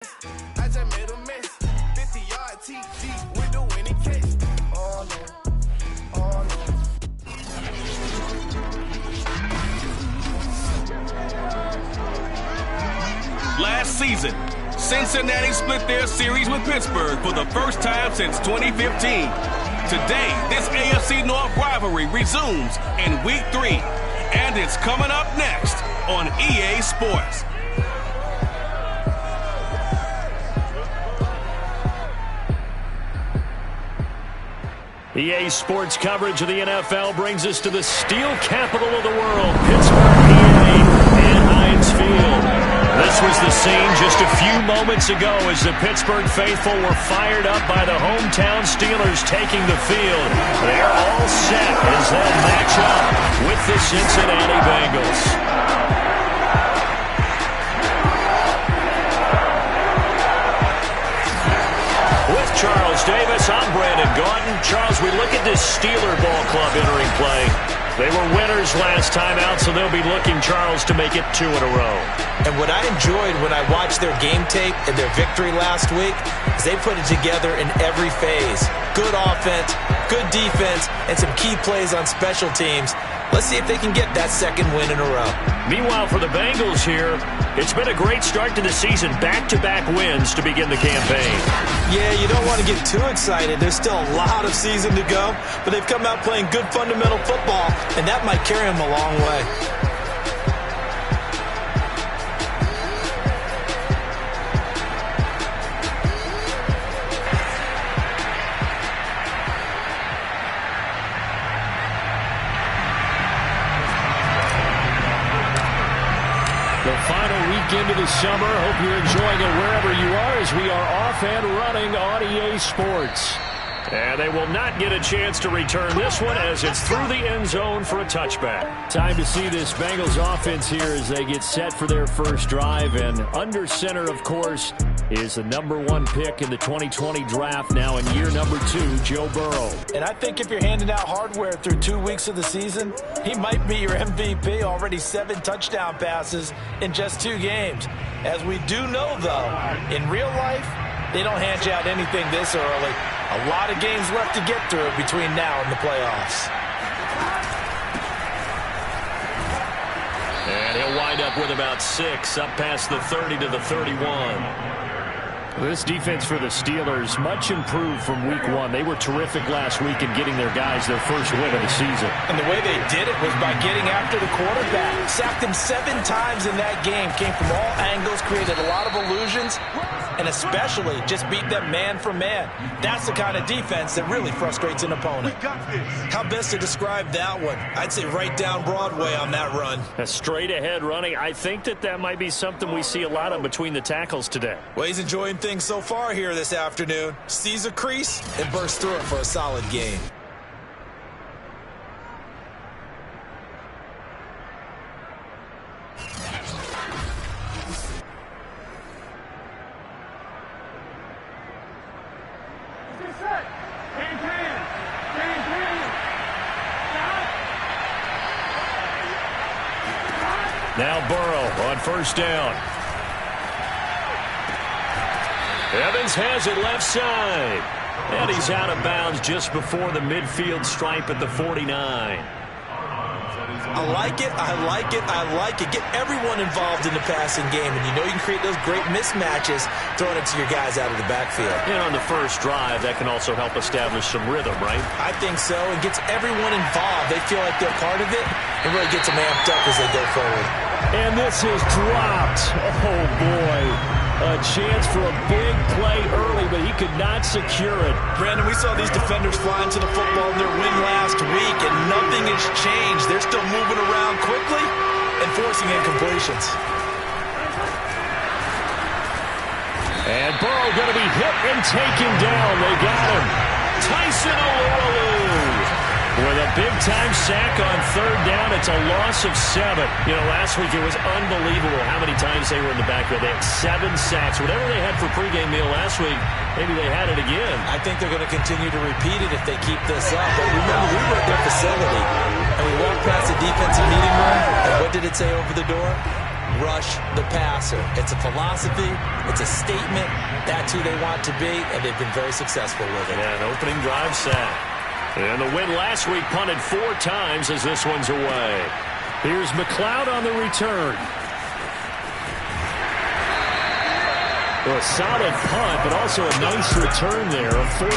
I just made a mess. 50-yard TD with the winning catch. Oh no, oh no. Last season, Cincinnati split their series with Pittsburgh for the first time since 2015. Today, this AFC North rivalry resumes in Week 3, and it's coming up next on EA Sports. EA Sports coverage of the NFL brings us to the steel capital of the world, Pittsburgh, PA, and Heinz Field. This was the scene just a few moments ago as the Pittsburgh faithful were fired up by the hometown Steelers taking the field. They're all set as they'll match up with the Cincinnati Bengals. With Charles Davis, I'm Brandon Gaudin. Charles, we look at this Steeler ball club entering play. They were winners last time out, so they'll be looking, Charles, to make it 2 in a row. And what I enjoyed when I watched their game tape and their victory last week is they put it together in every phase. Good offense, good defense, and some key plays on special teams. Let's see if they can get that second win in a row. Meanwhile, for the Bengals here, it's been a great start to the season. Back-to-back wins to begin the campaign. Yeah, you don't want to get too excited. There's still a lot of season to go, but they've come out playing good fundamental football, and that might carry them a long way. Into the summer. Hope you're enjoying it wherever you are as we are off and running on EA Sports. And they will not get a chance to return this one as it's through the end zone for a touchback. Time to see this Bengals offense here as they get set for their first drive. And under center, of course, is the #1 pick in the 2020 draft, now in year number 2, Joe Burrow. And I think if you're handing out hardware through 2 weeks of the season, he might be your MVP. Already 7 touchdown passes in just 2 games. As we do know, though, in real life, they don't hand you out anything this early. A lot of games left to get through between now and the playoffs. And he'll wind up with about 6, up past the 30 to the 31. This defense for the Steelers, much improved from Week 1. They were terrific last week in getting their guys their first win of the season. And the way they did it was by getting after the quarterback. Sacked him 7 times in that game. Came from all angles, created a lot of illusions, and especially just beat them man for man. That's the kind of defense that really frustrates an opponent. How best to describe that one? I'd say right down Broadway on that run. A straight ahead running. I think that might be something we see a lot of between the tackles today. Well, he's enjoying things so far here this afternoon. Sees a crease and bursts through it for a solid game. Now Burrow on first down. Evans has it left side. And he's out of bounds just before the midfield stripe at the 49. I like it, I like it, I like it. Get everyone involved in the passing game, and you know you can create those great mismatches throwing it to your guys out of the backfield. And on the first drive, that can also help establish some rhythm, right? I think so. It gets everyone involved. They feel like they're part of it. It really gets them amped up as they go forward. And this is dropped. Oh, boy. A chance for a big play early, but he could not secure it. Brandon, we saw these defenders fly into the football in their win last week, and nothing has changed. They're still moving around quickly and forcing incompletions. And Burrow going to be hit and taken down. They got him. Tyson Alualu with a big-time sack on third down. It's a loss of 7. You know, last week it was unbelievable how many times they were in the backfield. They had 7 sacks. Whatever they had for pregame meal last week, maybe they had it again. I think they're going to continue to repeat it if they keep this up. But remember, we were at their facility, and we walked past the defensive meeting room, and what did it say over the door? rush the passer. It's a philosophy. It's a statement. That's who they want to be, and they've been very successful with it. Yeah, an opening drive sack. And the win last week punted 4 times as this one's away. Here's McLeod on the return. Well, a solid punt, but also a nice return there of 14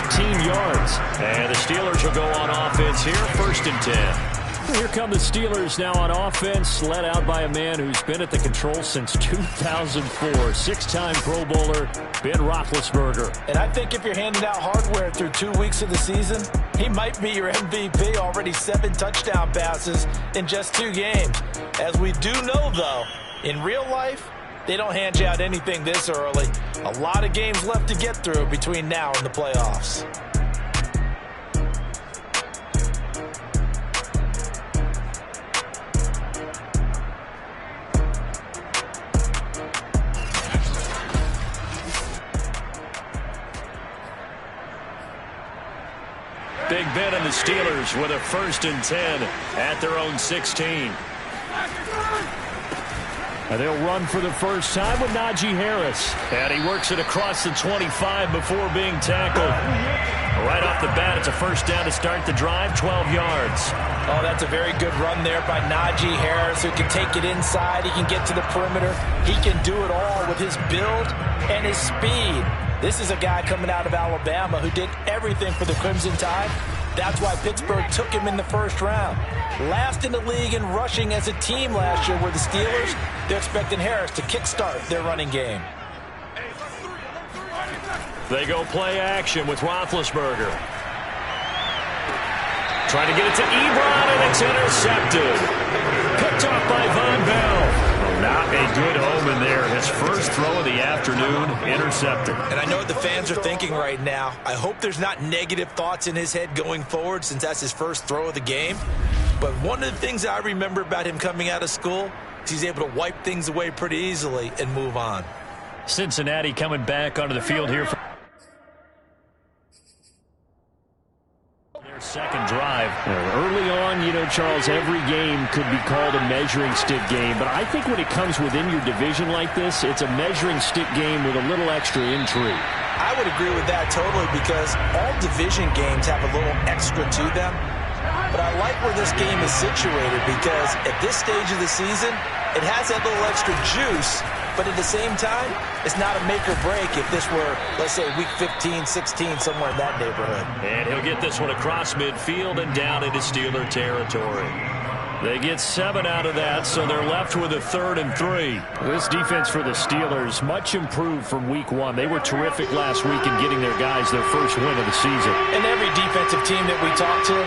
yards. And the Steelers will go on offense here, 1st and 10. Here come the Steelers now on offense, led out by a man who's been at the control since 2004. 6-time Pro Bowler, Ben Roethlisberger. And I think if you're handing out hardware through 2 weeks of the season, he might be your MVP. Already 7 touchdown passes in just 2 games. As we do know, though, in real life, they don't hand you out anything this early. A lot of games left to get through between now and the playoffs. Big Ben and the Steelers with a 1st and 10 at their own 16. And they'll run for the first time with Najee Harris. And he works it across the 25 before being tackled. Right off the bat, it's a 1st down to start the drive, 12 yards. Oh, that's a very good run there by Najee Harris, who can take it inside. He can get to the perimeter. He can do it all with his build and his speed. This is a guy coming out of Alabama who did everything for the Crimson Tide. That's why Pittsburgh took him in the 1st round. Last in the league in rushing as a team last year were the Steelers. They're expecting Harris to kickstart their running game. They go play action with Roethlisberger. Trying to get it to Ebron, and it's intercepted. Picked off by Von Bell. Not a good omen there. His first throw of the afternoon, intercepted. And I know what the fans are thinking right now. I hope there's not negative thoughts in his head going forward since that's his first throw of the game. But one of the things I remember about him coming out of school is he's able to wipe things away pretty easily and move on. Cincinnati coming back onto the field here for their second drive. Early on, you know, Charles, every game could be called a measuring stick game. But I think when it comes within your division like this, it's a measuring stick game with a little extra intrigue. I would agree with that totally, because all division games have a little extra to them. But I like where this game is situated, because at this stage of the season, it has that little extra juice. But at the same time, it's not a make or break if this were, let's say, week 15, 16, somewhere in that neighborhood. And he'll get this one across midfield and down into Steeler territory. They get 7 out of that, so they're left with a 3rd and 3. This defense for the Steelers, much improved from week 1. They were terrific last week in getting their guys their first win of the season. And every defensive team that we talk to,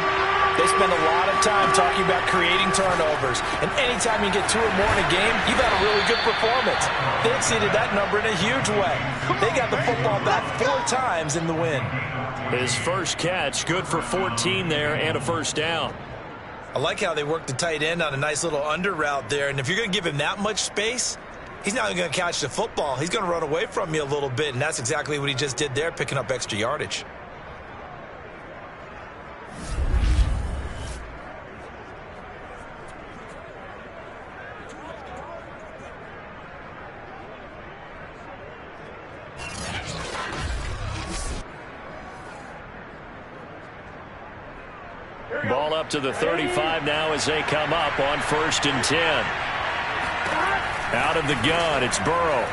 they spend a lot of time talking about creating turnovers. And anytime you get 2 or more in a game, you've had a really good performance. They exceeded that number in a huge way. They got the football back 4 times in the win. His first catch, good for 14 there and a 1st down. I like how they worked the tight end on a nice little under route there. And if you're going to give him that much space, he's not even going to catch the football. He's going to run away from you a little bit, and that's exactly what he just did there, picking up extra yardage. Ball up to the 35 now as they come up on 1st and 10. Out of the gun, it's Burrow.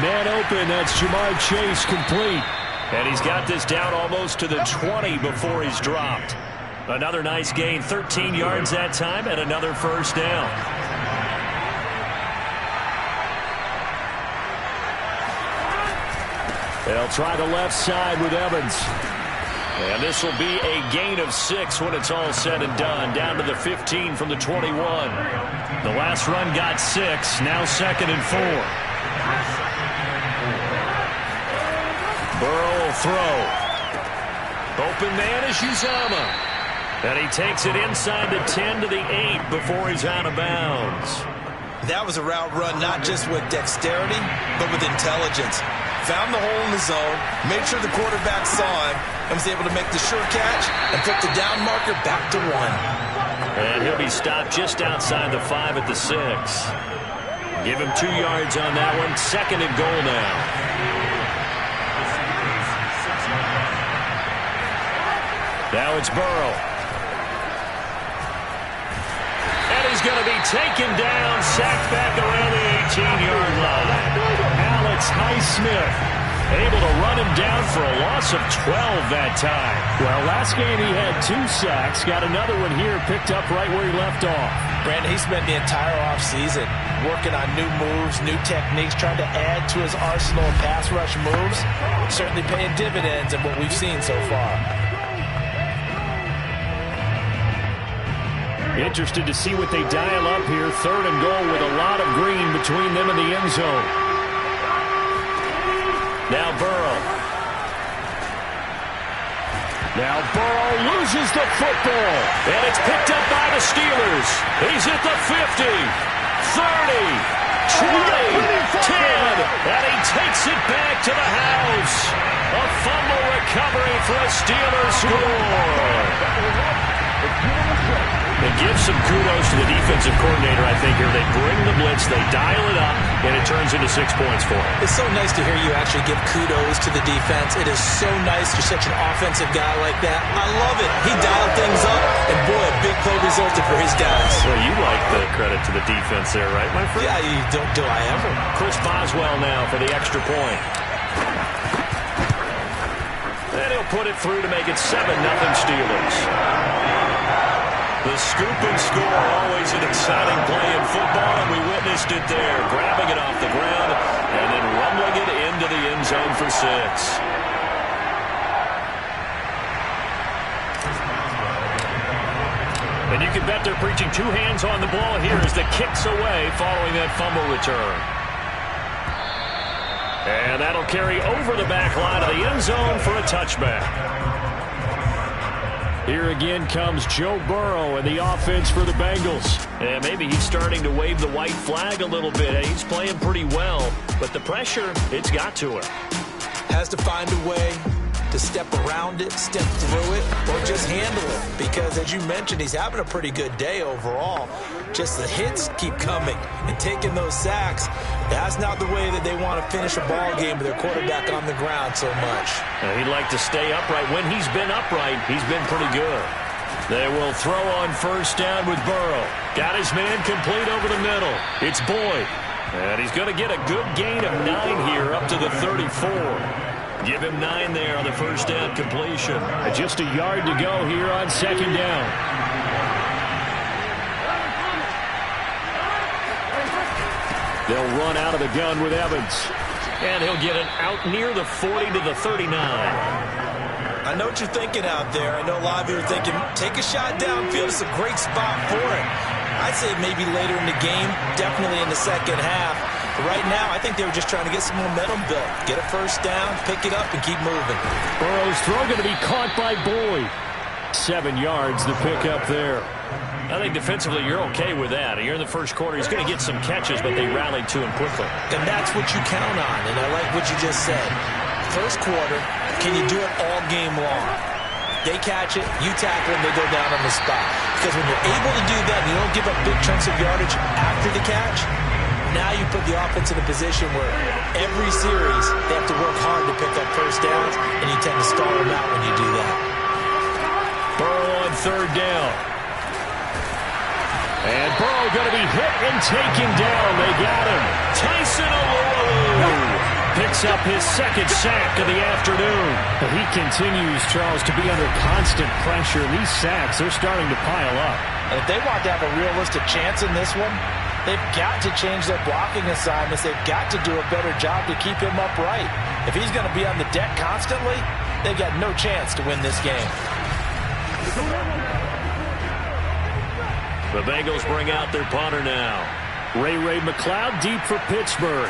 Man open, that's Jamar Chase, complete. And he's got this down almost to the 20 before he's dropped. Another nice gain, 13 yards that time, and another 1st down. They'll try the left side with Evans. And this will be a gain of 6 when it's all said and done. Down to the 15 from the 21. The last run got 6. Now 2nd and 4. Burrow will throw. Open man is Uzomah. And he takes it inside the 10 to the 8 before he's out of bounds. That was a route run not just with dexterity, but with intelligence. Found the hole in the zone, made sure the quarterback saw him, and was able to make the sure catch and put the down marker back to 1. And he'll be stopped just outside the 5 at the 6. Give him 2 yards on that one. 2nd and goal now. Now it's Burrow. And he's going to be taken down, sacked back around the 18-yard line. Alex Highsmith able to run him down for a loss of 12 that time. Well, last game he had 2 sacks. Got another one here, picked up right where he left off. Brandon, he spent the entire offseason working on new moves, new techniques, trying to add to his arsenal of pass rush moves. Certainly paying dividends in what we've seen so far. Interested to see what they dial up here. 3rd and goal with a lot of green between them and the end zone. Now Burrow. Now Burrow loses the football. And it's picked up by the Steelers. He's at the 50, 30, 20, 10. And he takes it back to the house. A fumble recovery for a Steelers score. They give some kudos to the defensive coordinator, I think, here. They bring the blitz, they dial it up, and it turns into 6 points for him. It's so nice to hear you actually give kudos to the defense. It is so nice you're such an offensive guy like that. I love it. He dialed things up, and boy, a big play resulted for his guys. Well, you like the credit to the defense there, right, my friend? Yeah, you don't do I ever. Chris Boswell now for the extra point. And he'll put it through to make it 7-0 Steelers. The scoop and score, always an exciting play in football, and we witnessed it there, grabbing it off the ground and then rumbling it into the end zone for 6. And you can bet they're preaching 2 hands on the ball here as the kick's away following that fumble return. And that'll carry over the back line of the end zone for a touchback. Here again comes Joe Burrow and the offense for the Bengals. And maybe he's starting to wave the white flag a little bit. He's playing pretty well, but the pressure, it's got to him. Has to find a way to step around it, step through it, or just handle it. Because, as you mentioned, he's having a pretty good day overall. Just the hits keep coming and taking those sacks. That's not the way that they want to finish a ball game with their quarterback on the ground so much. He'd like to stay upright. When he's been upright, he's been pretty good. They will throw on 1st down with Burrow. Got his man complete over the middle. It's Boyd. And he's going to get a good gain of 9 here up to the 34. Give him 9 there on the 1st down completion. Just a yard to go here on 2nd down. They'll run out of the gun with Evans. And he'll get it out near the 40 to the 39. I know what you're thinking out there. I know a lot of you are thinking, take a shot downfield. It's a great spot for it. I'd say maybe later in the game, definitely in the second half. But right now, I think they were just trying to get some momentum built. Get a 1st down, pick it up, and keep moving. Burrow's throw going to be caught by Boyd. 7 yards, the pickup there. I think defensively you're okay with that. You're in the 1st quarter. He's going to get some catches, but they rallied to him quickly. And that's what you count on, and I like what you just said. 1st quarter, can you do it all game long? They catch it, you tackle them, they go down on the spot. Because when you're able to do that and you don't give up big chunks of yardage after the catch, now you put the offense in a position where every series they have to work hard to pick up 1st downs, and you tend to stall them out when you do that. Burrow on 3rd down. And Burrow going to be hit and taken down. They got him. Tyson Alualu picks up his 2nd sack of the afternoon. But he continues, Charles, to be under constant pressure. These sacks, they're starting to pile up. And if they want to have a realistic chance in this one, they've got to change their blocking assignments. They've got to do a better job to keep him upright. If he's going to be on the deck constantly, they've got no chance to win this game. The Bengals bring out their punter now. Ray McLeod deep for Pittsburgh.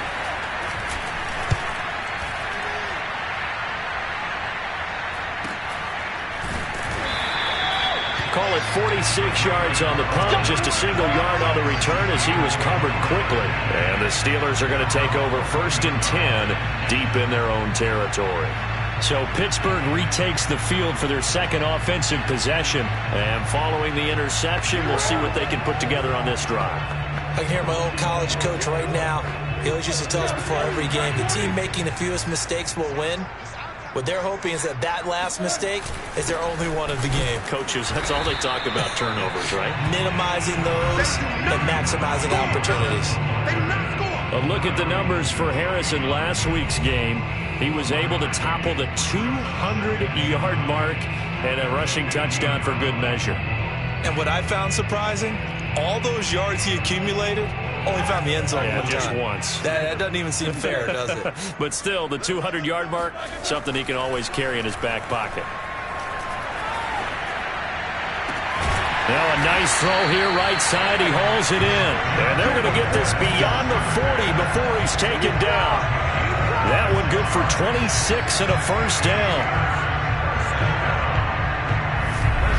Call it 46 yards on the punt, just a single yard on the return as he was covered quickly. And the Steelers are going to take over 1st and 10 deep in their own territory. So Pittsburgh retakes the field for their second offensive possession. And following the interception, we'll see what they can put together on this drive. I can hear my old college coach right now. He always used to tell us before every game, the team making the fewest mistakes will win. What they're hoping is that that last mistake is their only one of the game. Coaches, that's all they talk about, turnovers, right? Minimizing those and maximizing opportunities. A look at the numbers for Harris in last week's game. He was able to topple the 200-yard mark and a rushing touchdown for good measure. And what I found surprising, all those yards he accumulated, only found the end zone one just time. once. That doesn't even seem fair, does it? But still, the 200-yard mark, something he can always carry in his back pocket. Now a nice throw here, right side. He hauls it in. And they're going to get this beyond the 40 before he's taken down. That one good for 26 and a first down.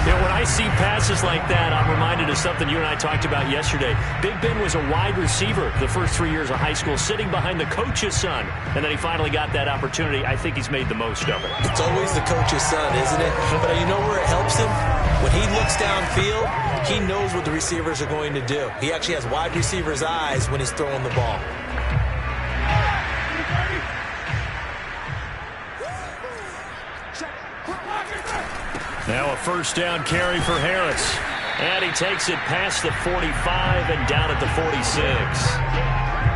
You know, when I see passes like that, I'm reminded of something you and I talked about yesterday. Big Ben was a wide receiver the first 3 years of high school, sitting behind the coach's son. And then he finally got that opportunity. I think he's made the most of it. It's always the coach's son, isn't it? But you know where it helps him? When he looks downfield, he knows what the receivers are going to do. He actually has wide receivers' eyes when he's throwing the ball. Now a first down carry for Harris. And he takes it past the 45 and down at the 46.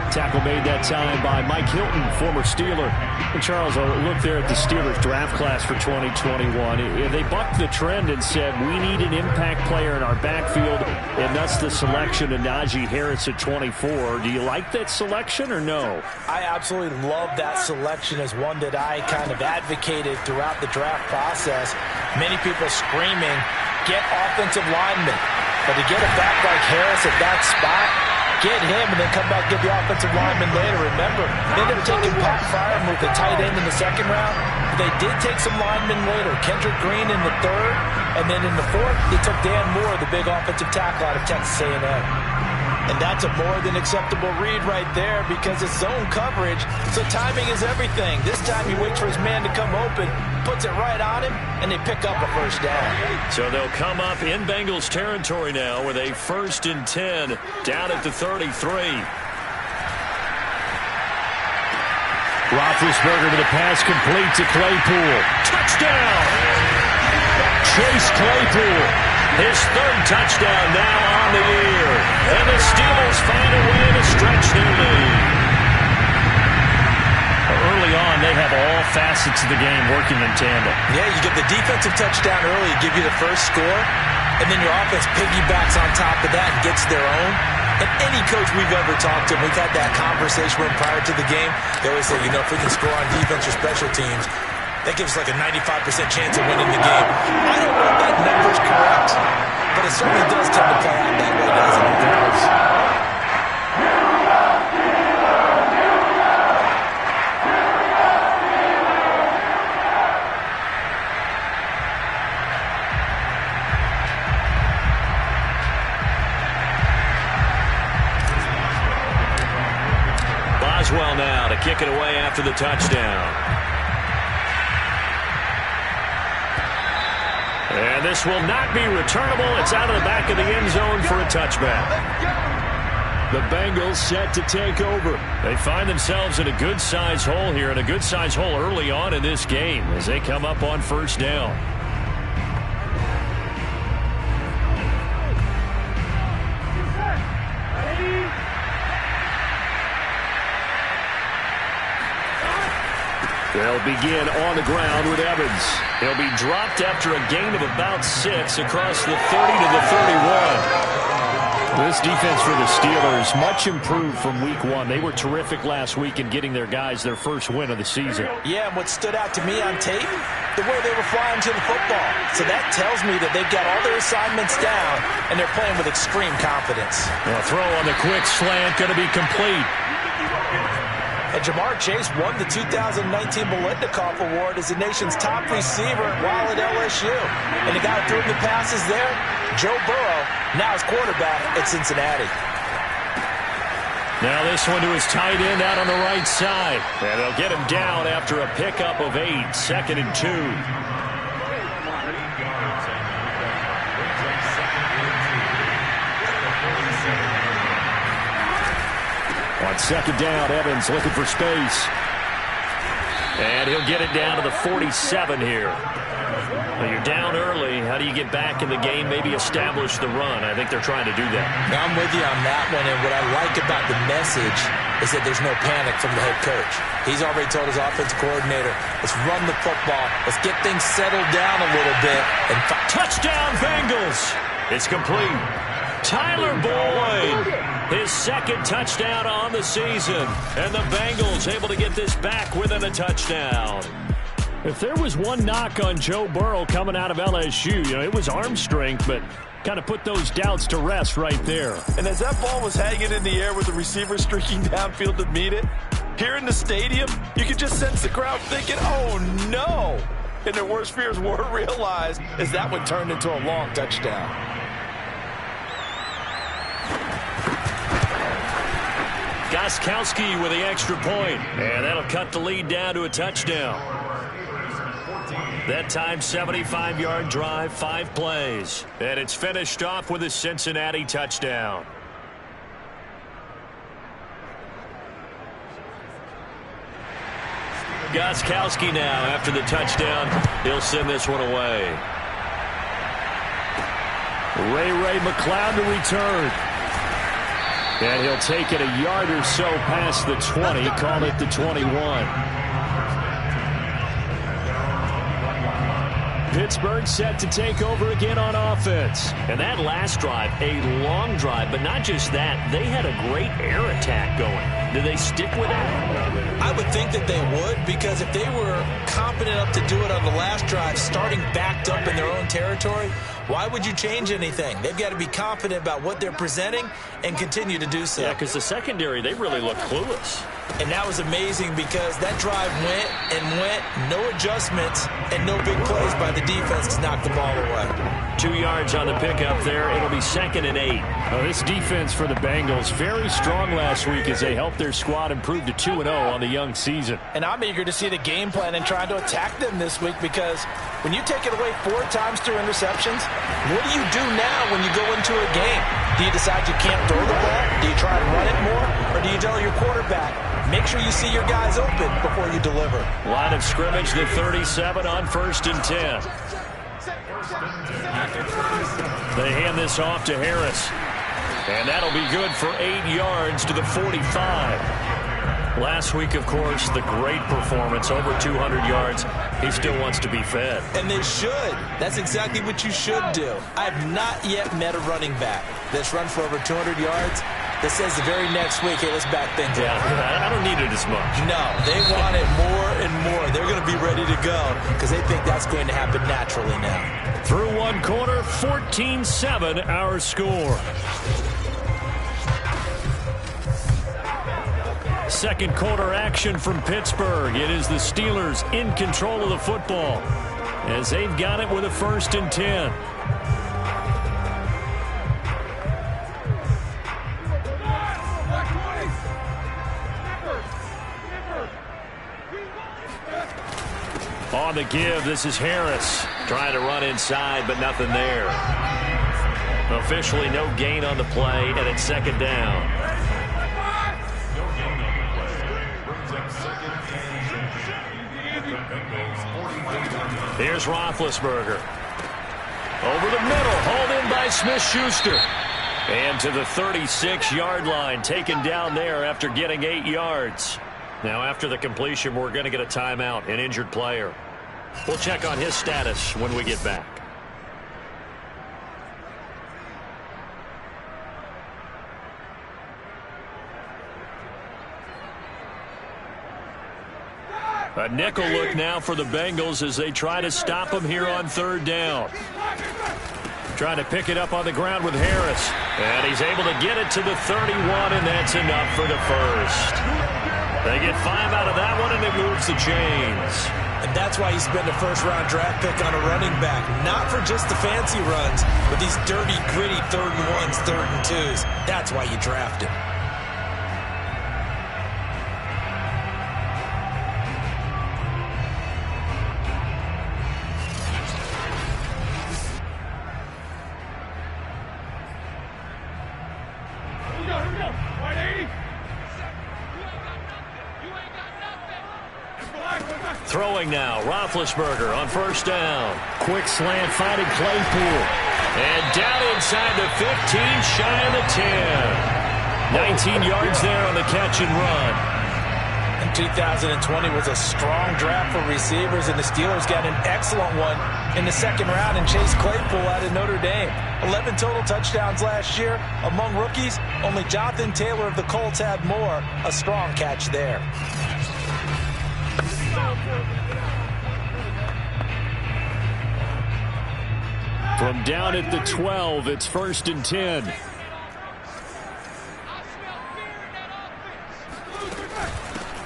Tackle made that time by Mike Hilton, former Steeler. And Charles, a look there at the Steelers draft class for 2021. They bucked the trend and said, we need an impact player in our backfield, and that's the selection of Najee Harris at 24. Do you like that selection or no? I absolutely love that selection as one that I kind of advocated throughout the draft process. Many people screaming, get offensive linemen. But to get a back like Harris at that spot, get him and then come back and get the offensive lineman later. Remember, they ended up taking Pat Fryer, moved the tight end in the second round. But they did take some linemen later. Kendrick Green in the third, and then in the fourth, they took Dan Moore, the big offensive tackle out of Texas A&M. And that's a more than acceptable read right there because it's zone coverage, so timing is everything. This time he waits for his man to come open, puts it right on him, and they pick up a first down. So they'll come up in Bengals territory now with a 1st and 10 down at the 33. Roethlisberger with a pass complete to Claypool. Touchdown! Chase Claypool. His third touchdown now on the year. And the Steelers find a way to stretch their lead. Early on, they have all facets of the game working in tandem. Yeah, you get the defensive touchdown early, give you the first score, and then your offense piggybacks on top of that and gets their own. And any coach we've ever talked to, we've had that conversation with prior to the game, they always say, you know, if we can score on defense or special teams, that gives us like a 95% chance of winning the game. I don't know if that number's correct, but it certainly does tend to play out that way, doesn't it? It does. Boswell now to kick it away after the touchdown. And this will not be returnable. It's out of the back of the end zone for a touchback. The Bengals set to take over. They find themselves in a good-sized hole here, and a good-sized hole early on in this game as they come up on first down. They'll begin on the ground with Evans. He'll be dropped after a gain of about 6 across the 30 to the 31. This defense for the Steelers, much improved from week 1. They were terrific last week in getting their guys their first win of the season. Yeah, and what stood out to me on tape, the way they were flying to the football. So that tells me that they've got all their assignments down, and they're playing with extreme confidence. A throw on the quick slant, going to be complete. And Jamar Chase won the 2019 Biletnikoff Award as the nation's top receiver while at LSU. And the guy who threw him the passes there, Joe Burrow, now his quarterback at Cincinnati. Now this one to his tight end out on the right side. And they'll get him down after a pickup of 8, 2nd and 2. On 2nd down, Evans looking for space. And he'll get it down to the 47 here. Well, you're down early. How do you get back in the game, maybe establish the run? I think they're trying to do that. I'm with you on that one, and what I like about the message is that there's no panic from the head coach. He's already told his offensive coordinator, let's run the football, let's get things settled down a little bit. And touchdown, Bengals! It's complete. Tyler Boyd, his 2nd touchdown on the season, and the Bengals able to get this back within a touchdown. If there was one knock on Joe Burrow coming out of LSU, it was arm strength, but kind of put those doubts to rest right there. And as that ball was hanging in the air with the receiver streaking downfield to meet it, here in the stadium, you could just sense the crowd thinking, oh no! And their worst fears were realized as that one turned into a long touchdown. Gostkowski with the extra point, and that'll cut the lead down to a touchdown. That time, 75-yard drive, 5 plays. And it's finished off with a Cincinnati touchdown. Gostkowski now, after the touchdown, he'll send this one away. Ray McLeod to return. And he'll take it a yard or so past the 20, call it the 21. Pittsburgh set to take over again on offense. And that last drive, a long drive, but not just that. They had a great air attack going. Do they stick with that? I would think that they would, because if they were competent enough to do it on the last drive, starting backed up in their own territory, why would you change anything? They've got to be confident about what they're presenting and continue to do so. Yeah, because the secondary, they really look clueless. And that was amazing because that drive went and went, no adjustments, and no big plays by the defense to knock the ball away. 2 yards on the pickup there. It'll be 2nd and 8. Oh, this defense for the Bengals, very strong last week as they helped their squad improve to 2-0 on the young season. And I'm eager to see the game plan and trying to attack them this week, because when you take it away 4 times through interceptions, what do you do now when you go into a game? Do you decide you can't throw the ball? Do you try and run it more? Or do you tell your quarterback, make sure you see your guys open before you deliver? Line of scrimmage, the 37 on 1st and 10. They hand this off to Harris. And that'll be good for 8 yards to the 45. Last week, of course, the great performance, over 200 yards. He still wants to be fed. And they should. That's exactly what you should do. I have not yet met a running back that's run for over 200 yards that says the very next week, hey, let's back things up. I don't need it as much. No, they want it more and more. They're going to be ready to go because they think that's going to happen naturally now. Through one quarter, 14-7 our score. Second quarter action from Pittsburgh. It is the Steelers in control of the football as they've got it with a 1st and 10. On the give, this is Harris trying to run inside, but nothing there. Officially no gain on the play, and it's 2nd down. Here's Roethlisberger. Over the middle, hauled in by Smith-Schuster. And to the 36-yard line, taken down there after getting 8 yards. Now, after the completion, we're going to get a timeout, an injured player. We'll check on his status when we get back. A nickel look now for the Bengals as they try to stop him here on 3rd down. Trying to pick it up on the ground with Harris. And he's able to get it to the 31, and that's enough for the first. They get 5 out of that one, and it moves the chains. And that's why you spend a first-round draft pick on a running back. Not for just the fancy runs, but these dirty, gritty 3rd and 1s, 3rd and 2s. That's why you draft him. Throwing now, Roethlisberger on first down. Quick slant, finding Claypool. And down inside the 15, shy of the 10. 19 yards there on the catch and run. And 2020 was a strong draft for receivers, and the Steelers got an excellent one in the second round and Chase Claypool out of Notre Dame. 11 total touchdowns last year. Among rookies, only Jonathan Taylor of the Colts had more. A strong catch there. From down at the 12, it's 1st and 10.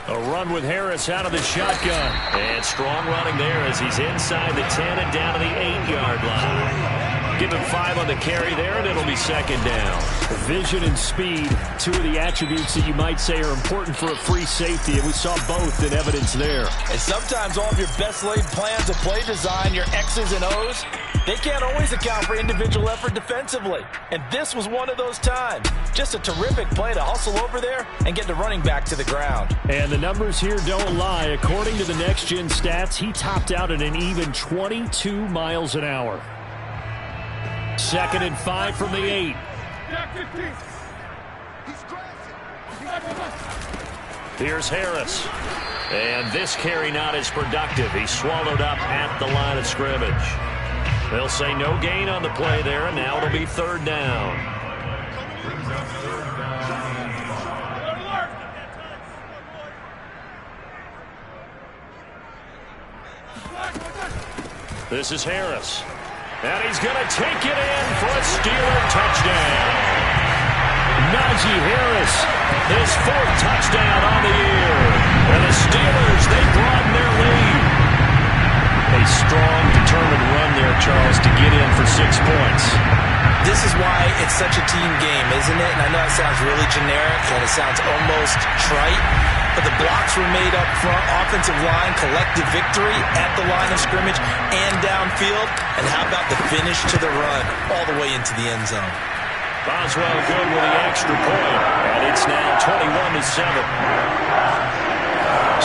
A run with Harris out of the shotgun. And strong running there as he's inside the 10 and down to the 8-yard line. Give him 5 on the carry there, and it'll be second down. Vision and speed, two of the attributes that you might say are important for a free safety, and we saw both in evidence there. And sometimes all of your best laid plans of play design, your X's and O's, they can't always account for individual effort defensively. And this was one of those times. Just a terrific play to hustle over there and get the running back to the ground. And the numbers here don't lie. According to the next-gen stats, he topped out at an even 22 miles an hour. 2nd and 5 from the 8. Here's Harris. And this carry not as productive. He's swallowed up at the line of scrimmage. They'll say no gain on the play there, and now it'll be 3rd down. This is Harris. And he's going to take it in for a Steeler touchdown. Najee Harris, his 4th touchdown on the year. And the Steelers, they broaden their lead. A strong, determined run there, Charles, to get in for 6 points. This is why it's such a team game, isn't it? And I know it sounds really generic and it sounds almost trite, but the blocks were made up front, offensive line, collective victory at the line of scrimmage and downfield. And how about the finish to the run all the way into the end zone? Boswell good with the extra point, and it's now 21-7.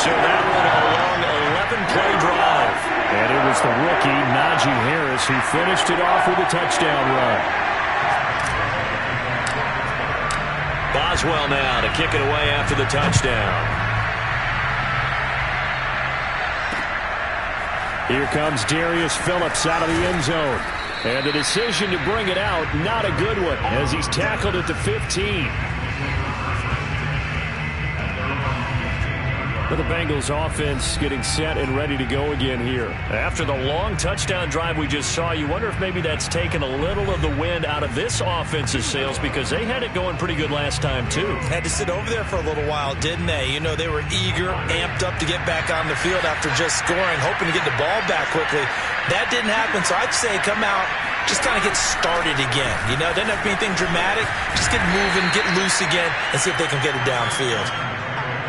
So that one a long 11-play drive. And it was the rookie, Najee Harris, who finished it off with a touchdown run. Boswell now to kick it away after the touchdown. Here comes Darius Phillips out of the end zone. And the decision to bring it out, not a good one, as he's tackled at the 15. For the Bengals offense getting set and ready to go again here. After the long touchdown drive we just saw, you wonder if maybe that's taken a little of the wind out of this offense's sails, because they had it going pretty good last time too. Had to sit over there for a little while, didn't they? You know, they were eager, amped up to get back on the field after just scoring, hoping to get the ball back quickly. That didn't happen, so I'd say come out, just kind of get started again. You know, doesn't have to be anything dramatic. Just get moving, get loose again, and see if they can get it downfield.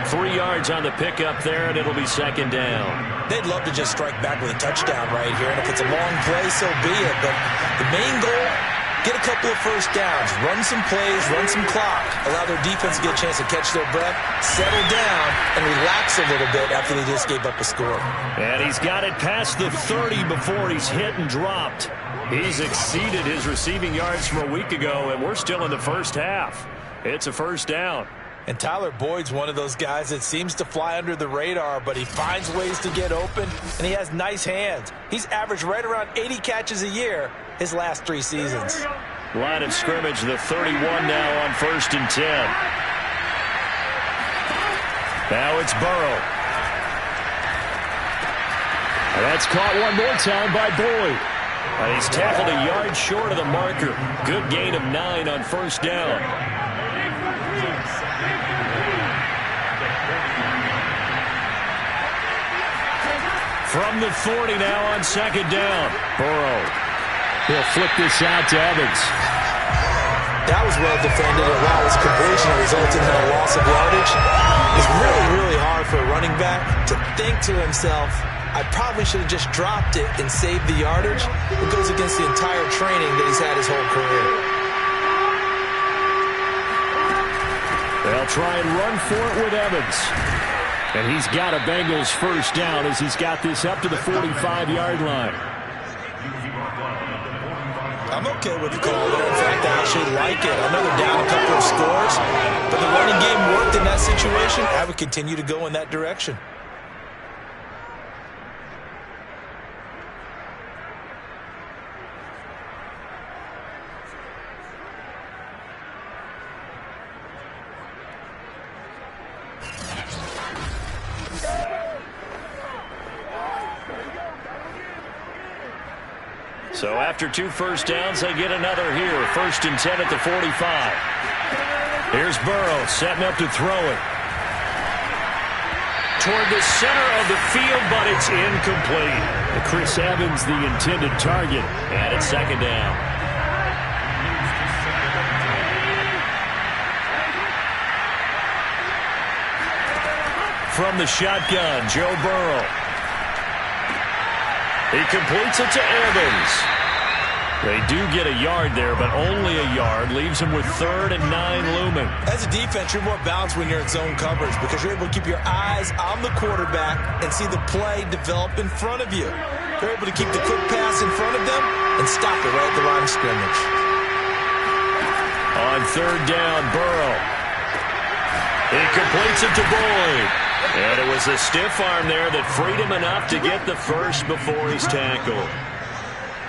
3 yards on the pickup there, and it'll be second down. They'd love to just strike back with a touchdown right here, and if it's a long play, so be it. But the main goal, get a couple of first downs, run some plays, run some clock, allow their defense to get a chance to catch their breath, settle down, and relax a little bit after they just gave up a score. And he's got it past the 30 before he's hit and dropped. He's exceeded his receiving yards from a week ago, and we're still in the first half. It's a first down. And Tyler Boyd's one of those guys that seems to fly under the radar, but he finds ways to get open, and he has nice hands. He's averaged right around 80 catches a year his last 3 seasons. Line of scrimmage, the 31 now on 1st and 10. Now it's Burrow. And that's caught one more time by Boyd. And he's tackled a yard short of the marker. Good gain of 9 on first down. From the 40 now on second down. Burrow. He'll flip this out to Evans. That was well defended. And while his completion resulted in a loss of yardage, it's really, really hard for a running back to think to himself, I probably should have just dropped it and saved the yardage. It goes against the entire training that he's had his whole career. They'll try and run for it with Evans. And he's got a Bengals first down as he's got this up to the 45-yard line. I'm okay with the call there. In fact, I actually like it. I know they're down a couple of scores, but the running game worked in that situation. I would continue to go in that direction. So after 2 first downs, they get another here. 1st and 10 at the 45. Here's Burrow setting up to throw it. Toward the center of the field, but it's incomplete. Chris Evans, the intended target, and it's 2nd down. From the shotgun, Joe Burrow. He completes it to Evans. They do get a yard there, but only a yard. Leaves him with 3rd and 9 looming. As a defense, you're more balanced when you're in zone coverage because you're able to keep your eyes on the quarterback and see the play develop in front of you. You're able to keep the quick pass in front of them and stop it right at the line of scrimmage. On 3rd down, Burrow. He completes it to Boyd. And it was a stiff arm there that freed him enough to get the first before he's tackled.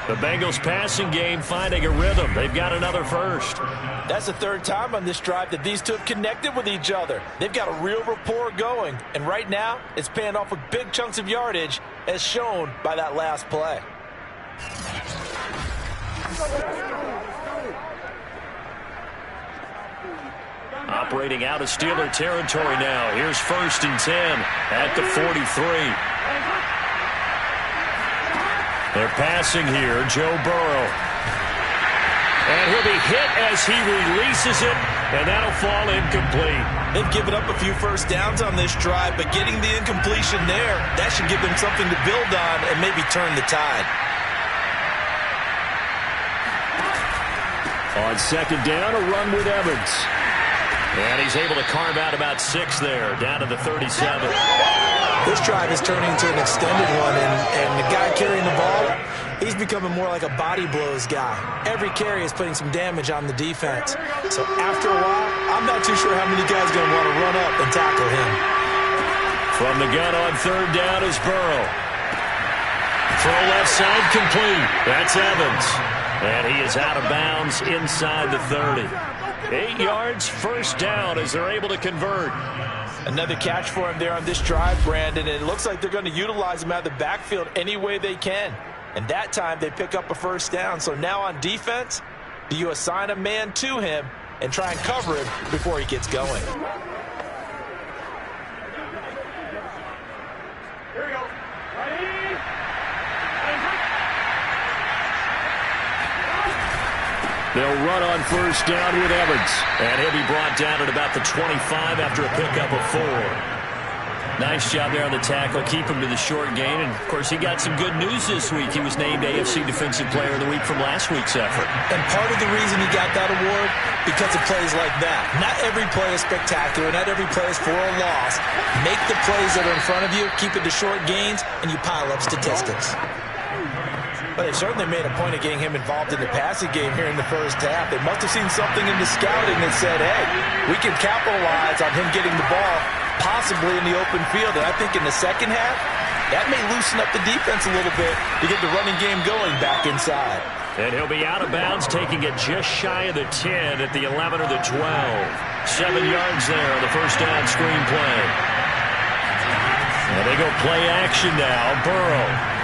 The Bengals passing game finding a rhythm. They've got another first. That's the 3rd time on this drive that these two have connected with each other. They've got a real rapport going. And right now, it's paying off with big chunks of yardage as shown by that last play. Operating out of Steeler territory now. Here's 1st and 10 at the 43. They're passing here, Joe Burrow. And he'll be hit as he releases it, and that'll fall incomplete. They've given up a few first downs on this drive, but getting the incompletion there, that should give them something to build on and maybe turn the tide. On 2nd down, a run with Evans. And he's able to carve out about 6 there, down to the 37. This drive is turning into an extended one, and the guy carrying the ball, he's becoming more like a body blows guy. Every carry is putting some damage on the defense. So after a while, I'm not too sure how many guys are going to want to run up and tackle him. From the gun on 3rd down is Burrow. Throw left side complete. That's Evans. And he is out of bounds inside the 30. 8 yards, first down as they're able to convert. Another catch for him there on this drive, Brandon, and it looks like they're going to utilize him out of the backfield any way they can. And that time they pick up a first down. So now on defense, do you assign a man to him and try and cover him before he gets going? They'll run on first down with Evans. And he'll be brought down at about the 25 after a pickup of 4. Nice job there on the tackle. Keep him to the short gain. And, of course, he got some good news this week. He was named AFC Defensive Player of the Week from last week's effort. And part of the reason he got that award, because of plays like that. Not every play is spectacular. Not every play is for a loss. Make the plays that are in front of you, keep it to short gains, and you pile up statistics. But they certainly made a point of getting him involved in the passing game here in the first half. They must have seen something in the scouting that said, hey, we can capitalize on him getting the ball possibly in the open field. And I think in the second half, that may loosen up the defense a little bit to get the running game going back inside. And he'll be out of bounds, taking it just shy of the 10 at the 11 or the 12. 7 yards there on the first down screen play. And they go play action now. Burrow.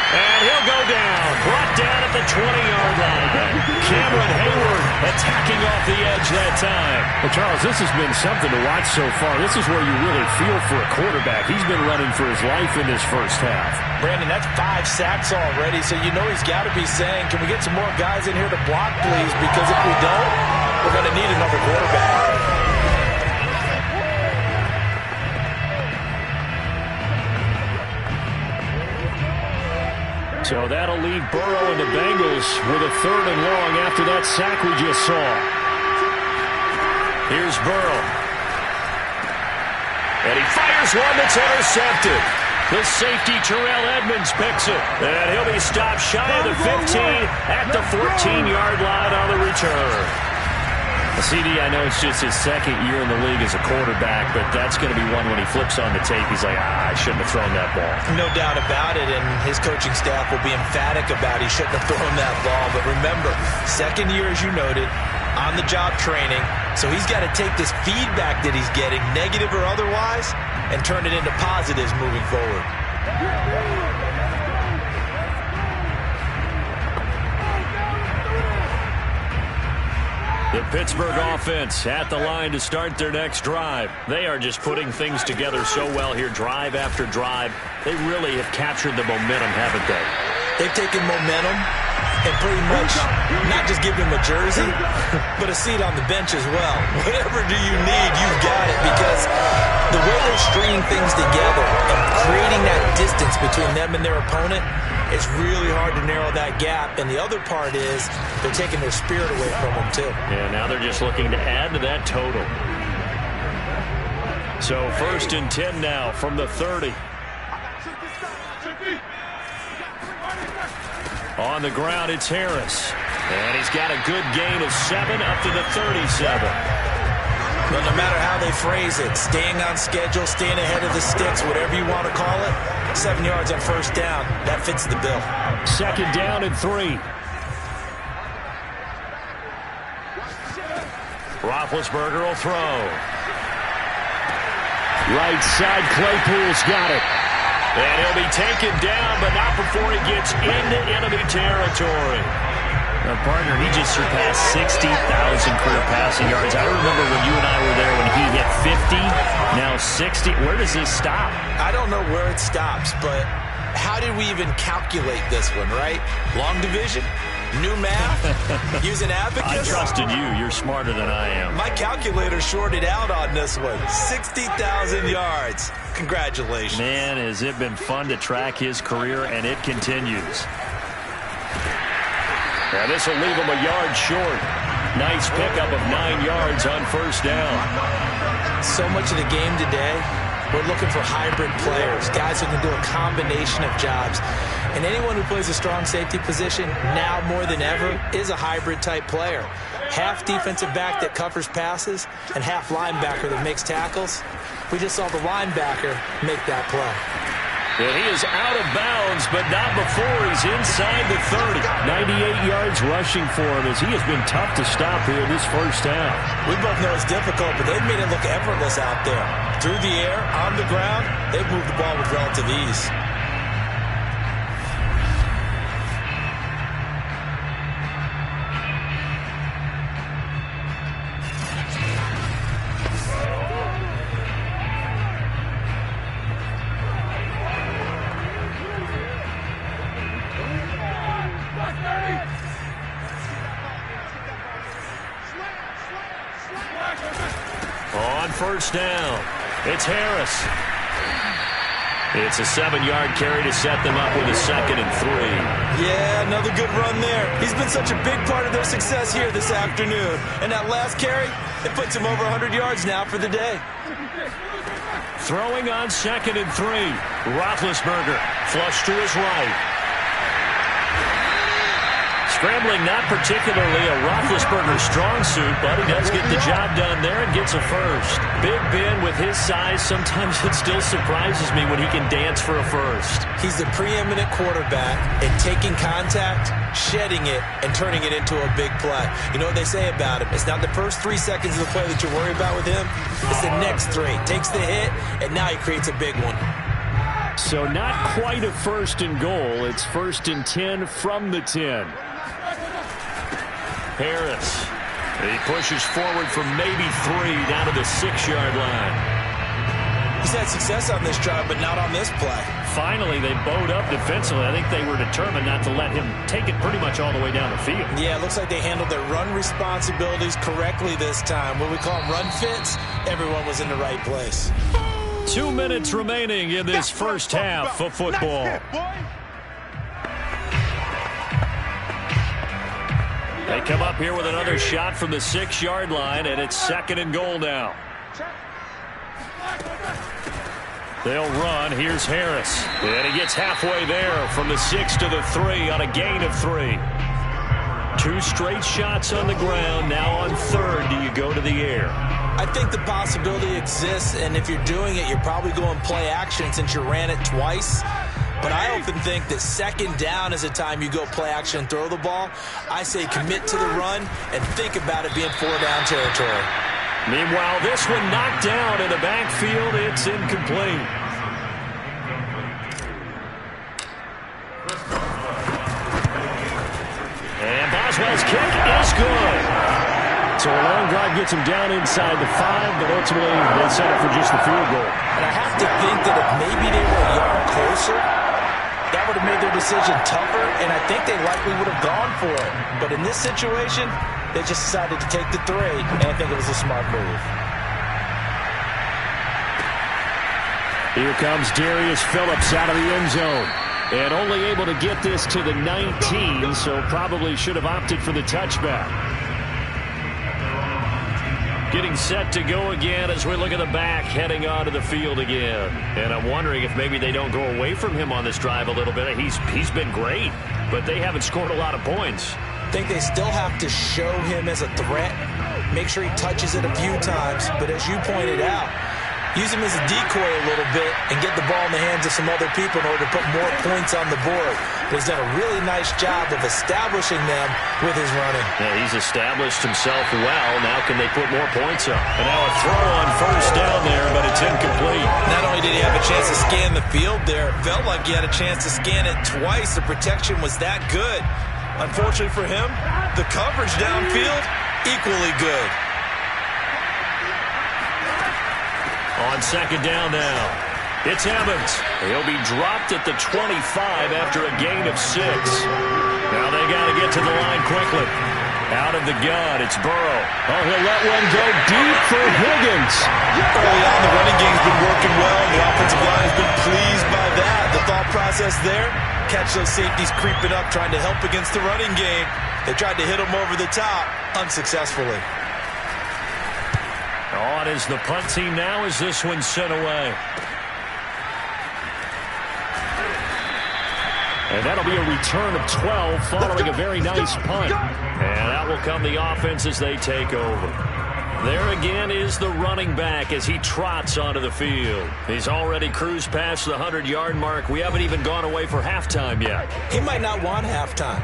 And he'll go down. Brought down at the 20-yard line. Cameron Hayward attacking off the edge that time. Well, Charles, this has been something to watch so far. This is where you really feel for a quarterback. He's been running for his life in this first half. Brandon, that's 5 sacks already, so you know he's got to be saying, can we get some more guys in here to block, please? Because if we don't, we're going to need another quarterback. So that'll leave Burrow and the Bengals with a 3rd and long after that sack we just saw. Here's Burrow. And he fires one that's intercepted. The safety, Terrell Edmonds, picks it. And he'll be stopped shy of the 15 at the 14-yard line on the return. CD, I know it's just his second year in the league as a quarterback, but that's going to be one when he flips on the tape, he's like, I shouldn't have thrown that ball. No doubt about it, and his coaching staff will be emphatic about he shouldn't have thrown that ball. But remember, second year, as you noted, on-the-job training, so he's got to take this feedback that he's getting, negative or otherwise, and turn it into positives moving forward. The Pittsburgh offense at the line to start their next drive. They are just putting things together so well here, drive after drive. They really have captured the momentum, haven't they? They've taken momentum and pretty much not just given him a jersey, but a seat on the bench as well. Whatever do you need, you've got it, because the way they're stringing things together and creating that distance between them and their opponent, it's really hard to narrow that gap. And the other part is they're taking their spirit away from them, too. Yeah, now they're just looking to add to that total. So 1st and 10 now from the 30. On the ground, it's Harris. And he's got a good gain of 7 up to the 37. But no matter how they phrase it, staying on schedule, staying ahead of the sticks, whatever you want to call it, 7 yards on first down, that fits the bill. 2nd down and 3. Roethlisberger will throw. Right side, Claypool's got it. And he'll be taken down, but not before he gets into enemy territory. Our partner, he just surpassed 60,000 career passing yards. I remember when you and I were there when he hit 50, now 60. Where does this stop? I don't know where it stops, but how did we even calculate this one, right? Long division? New math? Use an abacus? I trusted you. You're smarter than I am. My calculator shorted out on this one. 60,000 yards. Congratulations. Man, has it been fun to track his career, and it continues. Now this will leave him a yard short. Nice pickup of 9 yards on first down. So much of the game today, we're looking for hybrid players, guys who can do a combination of jobs. And anyone who plays a strong safety position, now more than ever, is a hybrid-type player. Half defensive back that covers passes and half linebacker that makes tackles. We just saw the linebacker make that play. And he is out of bounds, but not before he's inside the 30. 98 yards rushing for him as he has been tough to stop here this first half. We both know it's difficult, but they've made it look effortless out there. Through the air, on the ground, they've moved the ball with relative ease. On first down, it's Harris. It's a 7-yard carry to set them up with a 2nd and 3. Yeah, another good run there. He's been such a big part of their success here this afternoon. And that last carry, it puts him over 100 yards now for the day. Throwing on 2nd and 3. Roethlisberger flush to his right. Scrambling, not particularly a Roethlisberger strong suit, but he does get the job done there and gets a first. Big Ben with his size, sometimes it still surprises me when he can dance for a first. He's the preeminent quarterback at taking contact, shedding it, and turning it into a big play. You know what they say about him? It's not the first 3 seconds of the play that you worry about with him. It's the next 3. Takes the hit, and now he creates a big one. So not quite a 1st and goal. It's 1st and 10 from the 10. Harris. He pushes forward from maybe 3 down to the 6-yard line. He's had success on this drive, but not on this play. Finally, they bowed up defensively. I think they were determined not to let him take it pretty much all the way down the field. Yeah, it looks like they handled their run responsibilities correctly this time. What we call them run fits, everyone was in the right place. 2 minutes remaining in this first half of football. They come up here with another shot from the 6-yard line, and it's 2nd and goal now. They'll run. Here's Harris. And he gets halfway there from the 6 to the 3 on a gain of 3. 2 straight shots on the ground. Now on third, do you go to the air? I think the possibility exists, and if you're doing it, you're probably going play action since you ran it twice. But I often think that second down is a time you go play action and throw the ball. I say commit to the run and think about it being 4-down territory. Meanwhile, this one knocked down in the backfield. It's incomplete. And Boswell's kick is good. So a long drive gets him down inside the 5, but ultimately they settle for just the field goal. And I have to think that if maybe they were a yard closer, that would have made their decision tougher, and I think they likely would have gone for it. But in this situation, they just decided to take the 3, and I think it was a smart move. Here comes Darius Phillips out of the end zone. And only able to get this to the 19, so probably should have opted for the touchback. Getting set to go again as we look at the back, heading onto the field again. And I'm wondering if maybe they don't go away from him on this drive a little bit. He's been great, but they haven't scored a lot of points. I think they still have to show him as a threat, make sure he touches it a few times, but as you pointed out, use him as a decoy a little bit and get the ball in the hands of some other people in order to put more points on the board. But he's done a really nice job of establishing them with his running. Yeah, he's established himself well. Now can they put more points up? And now a throw on first down there, but it's incomplete. Not only did he have a chance to scan the field there, it felt like he had a chance to scan it twice. The protection was that good. Unfortunately for him, the coverage downfield, equally good. On second down now, it's Evans. He'll be dropped at the 25 after a gain of 6. Now they got to get to the line quickly. Out of the gun, it's Burrow. Oh, he'll let one go deep for Higgins. Early on, the running game's been working well, and the offensive line has been pleased by that. The thought process there, catch those safeties creeping up, trying to help against the running game. They tried to hit them over the top, unsuccessfully. On is the punt team now as this one's sent away. And that'll be a return of 12 following a very nice punt. And that will come the offense as they take over. There again is the running back as he trots onto the field. He's already cruised past the 100-yard mark. We haven't even gone away for halftime yet. He might not want halftime.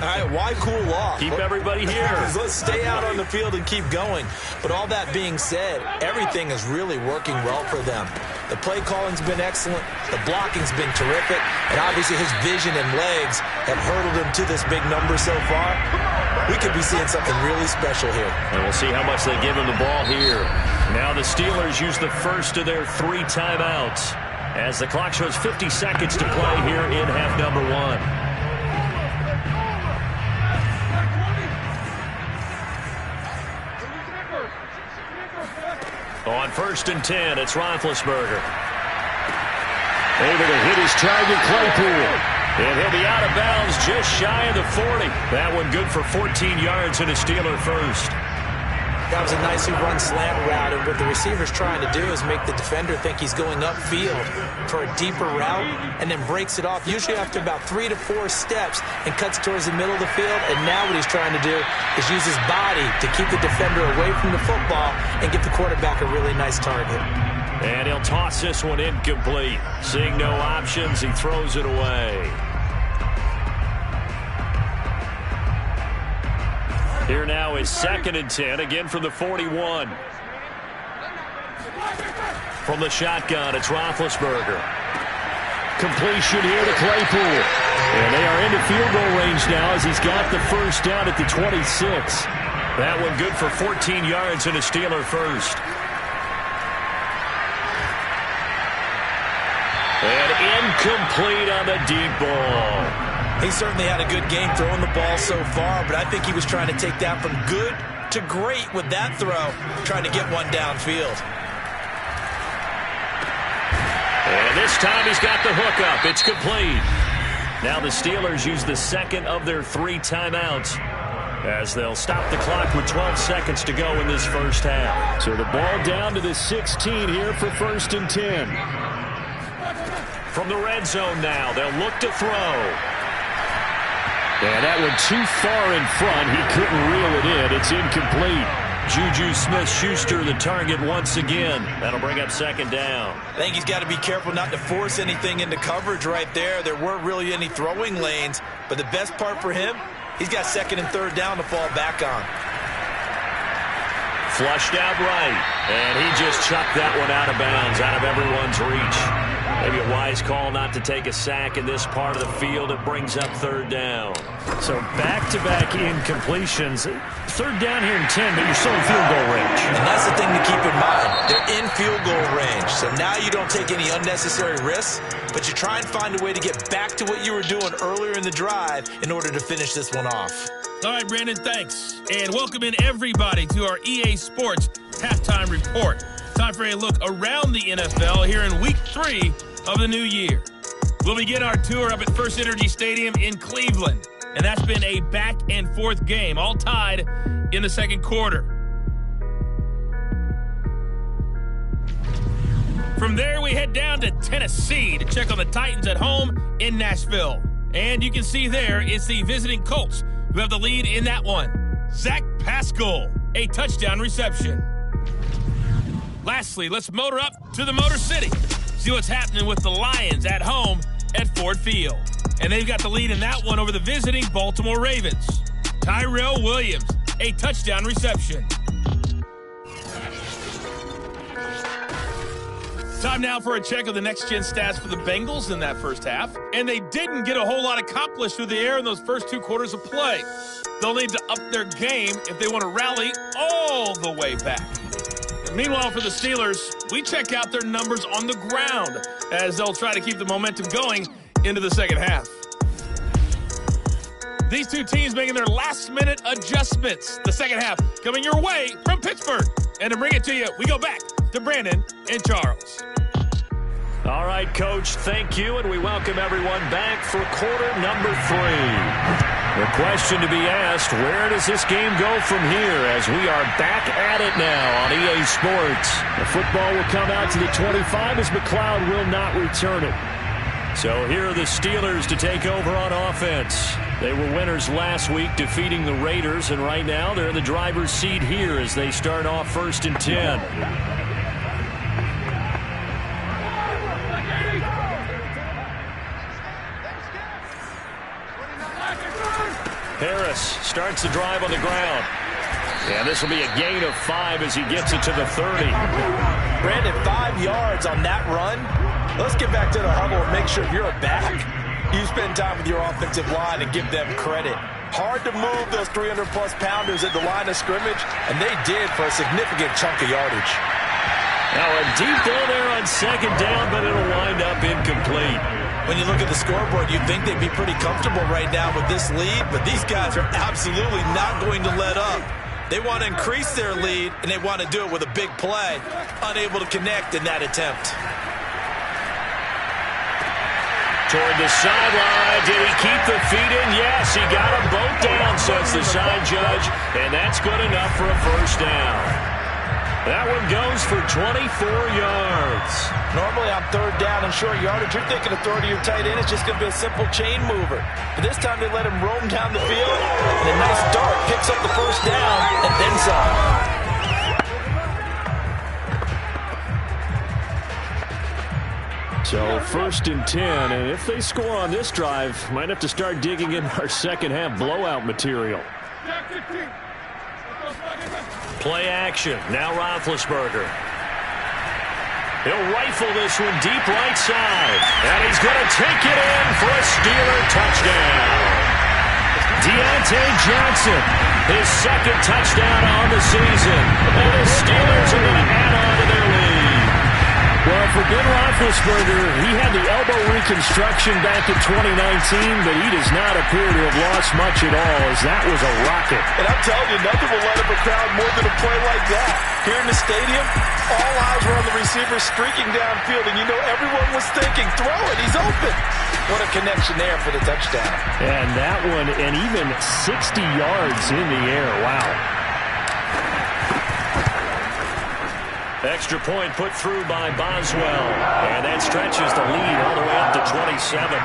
All right, why cool off? Keep everybody here. Let's stay out on the field and keep going. But all that being said, everything is really working well for them. The play calling's been excellent. The blocking's been terrific. And obviously his vision and legs have hurdled him to this big number so far. We could be seeing something really special here. And we'll see how much they give him the ball here. Now the Steelers use the first of their 3 timeouts as the clock shows 50 seconds to play here in half number 1. On 1st and 10, it's Roethlisberger. Able to hit his target, Claypool. And he'll be out of bounds just shy of the 40. That one good for 14 yards and a Steeler first. That was a nicely run slant route, and what the receiver's trying to do is make the defender think he's going upfield for a deeper route and then breaks it off, usually after about 3 to 4 steps, and cuts towards the middle of the field. And now what he's trying to do is use his body to keep the defender away from the football and give the quarterback a really nice target. And he'll toss this one incomplete. Seeing no options, he throws it away. Here now is 2nd and 10, again from the 41. From the shotgun, it's Roethlisberger. Completion here to Claypool. And they are into field goal range now as he's got the first down at the 26. That one good for 14 yards and a Steeler first. And incomplete on the deep ball. He certainly had a good game throwing the ball so far, but I think he was trying to take that from good to great with that throw, trying to get one downfield. And this time he's got the hook up. It's complete. Now the Steelers use the second of their 3 timeouts as they'll stop the clock with 12 seconds to go in this first half. So the ball down to the 16 here for 1st and 10. From the red zone now, they'll look to throw. And that one too far in front. He couldn't reel it in. It's incomplete. Juju Smith-Schuster the target once again. That'll bring up second down. I think he's got to be careful not to force anything into coverage right there. There weren't really any throwing lanes, but the best part for him, he's got second and third down to fall back on. Flushed out right, and he just chucked that one out of bounds, out of everyone's reach. Maybe a wise call not to take a sack in this part of the field. It brings up third down. So back-to-back incompletions. Third down here in 10, but you're still in field goal range. And that's the thing to keep in mind. They're in field goal range. So now you don't take any unnecessary risks, but you try and find a way to get back to what you were doing earlier in the drive in order to finish this one off. All right, Brandon, thanks. And welcome in everybody to our EA Sports Halftime Report. Time for a look around the NFL here in Week 3 of the new year. We'll begin our tour up at First Energy Stadium in Cleveland. And that's been a back-and-forth game, all tied in the second quarter. From there, we head down to Tennessee to check on the Titans at home in Nashville. And you can see there it's the visiting Colts who have the lead in that one. Zach Pascal, a touchdown reception. Lastly, let's motor up to the Motor City. See what's happening with the Lions at home at Ford Field. And they've got the lead in that one over the visiting Baltimore Ravens. Tyrell Williams, a touchdown reception. Time now for a check of the next-gen stats for the Bengals in that first half. And they didn't get a whole lot accomplished through the air in those first 2 quarters of play. They'll need to up their game if they want to rally all the way back. Meanwhile, for the Steelers, we check out their numbers on the ground as they'll try to keep the momentum going into the second half. These two teams making their last-minute adjustments. The second half coming your way from Pittsburgh. And to bring it to you, we go back to Brandon and Charles. All right, Coach, thank you, and we welcome everyone back for quarter number 3. The question to be asked, where does this game go from here as we are back at it now on EA Sports? The football will come out to the 25 as McLeod will not return it. So here are the Steelers to take over on offense. They were winners last week defeating the Raiders, and right now they're in the driver's seat here as they start off first and 10. Harris starts the drive on the ground. And this will be a gain of 5 as he gets it to the 30. Brandon, 5 yards on that run. Let's get back to the huddle and make sure if you're a back, you spend time with your offensive line and give them credit. Hard to move those 300-plus pounders at the line of scrimmage, and they did for a significant chunk of yardage. Now a deep ball there on second down, but it'll wind up incomplete. When you look at the scoreboard, you'd think they'd be pretty comfortable right now with this lead, but these guys are absolutely not going to let up. They want to increase their lead, and they want to do it with a big play. Unable to connect in that attempt. Toward the sideline. Did he keep the feet in? Yes, he got them both down, says the side judge, and that's good enough for a first down. That one goes for 24 yards. Normally on third down and short yardage, you're thinking of throw to your tight end. It's just going to be a simple chain mover. But this time they let him roam down the field, and a nice dart picks up the first down and then some. So first and 10, and if they score on this drive, might have to start digging in our second half blowout material. Play action. Now Roethlisberger. He'll rifle this one deep right side. And he's going to take it in for a Steeler touchdown. Deontay Johnson, his second touchdown on the season. And the Steelers are going to add on to their lead. Well, for Ben Roethlisberger, he had the elbow reconstruction back in 2019, but he does not appear to have lost much at all, as that was a rocket. And I'm telling you, nothing will light up a crowd more than a play like that. Here in the stadium, all eyes were on the receiver streaking downfield, and you know everyone was thinking, throw it, he's open. What a connection there for the touchdown. And that one, and even 60 yards in the air. Wow. Extra point put through by Boswell. And that stretches the lead all the way up to 27.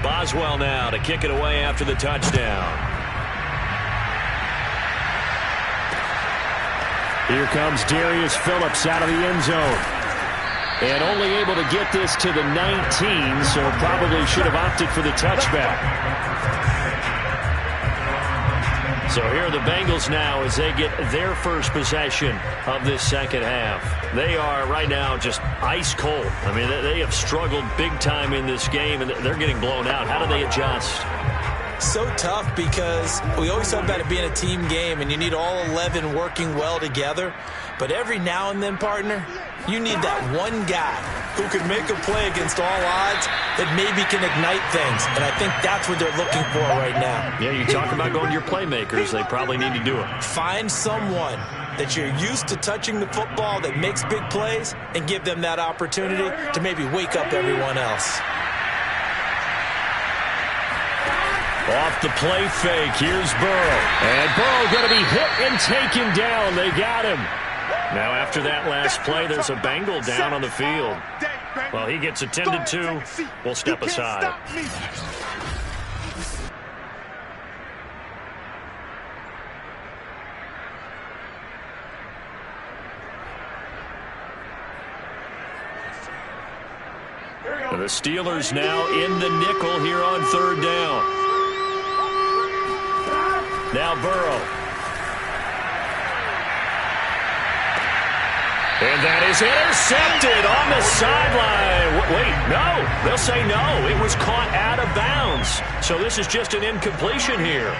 Boswell now to kick it away after the touchdown. Here comes Darius Phillips out of the end zone. And only able to get this to the 19, so probably should have opted for the touchback. So here are the Bengals now as they get their first possession of this second half. They are right now just ice cold. I mean, they have struggled big time in this game, and they're getting blown out. How do they adjust? So tough because we always talk about it being a team game, and you need all 11 working well together. But every now and then, partner, you need that one guy who can make a play against all odds that maybe can ignite things. And I think that's what they're looking for right now. Yeah, you talk about going to your playmakers. They probably need to do it. Find someone that you're used to touching the football that makes big plays and give them that opportunity to maybe wake up everyone else. Off the play fake, here's Burrow. And Burrow going to be hit and taken down. They got him. Now after that last play, there's a Bengal down on the field. Well, he gets attended to. We'll step aside. And the Steelers now in the nickel here on third down. Now Burrow. And that is intercepted on the sideline. Wait, no. They'll say no. It was caught out of bounds. So this is just an incompletion here.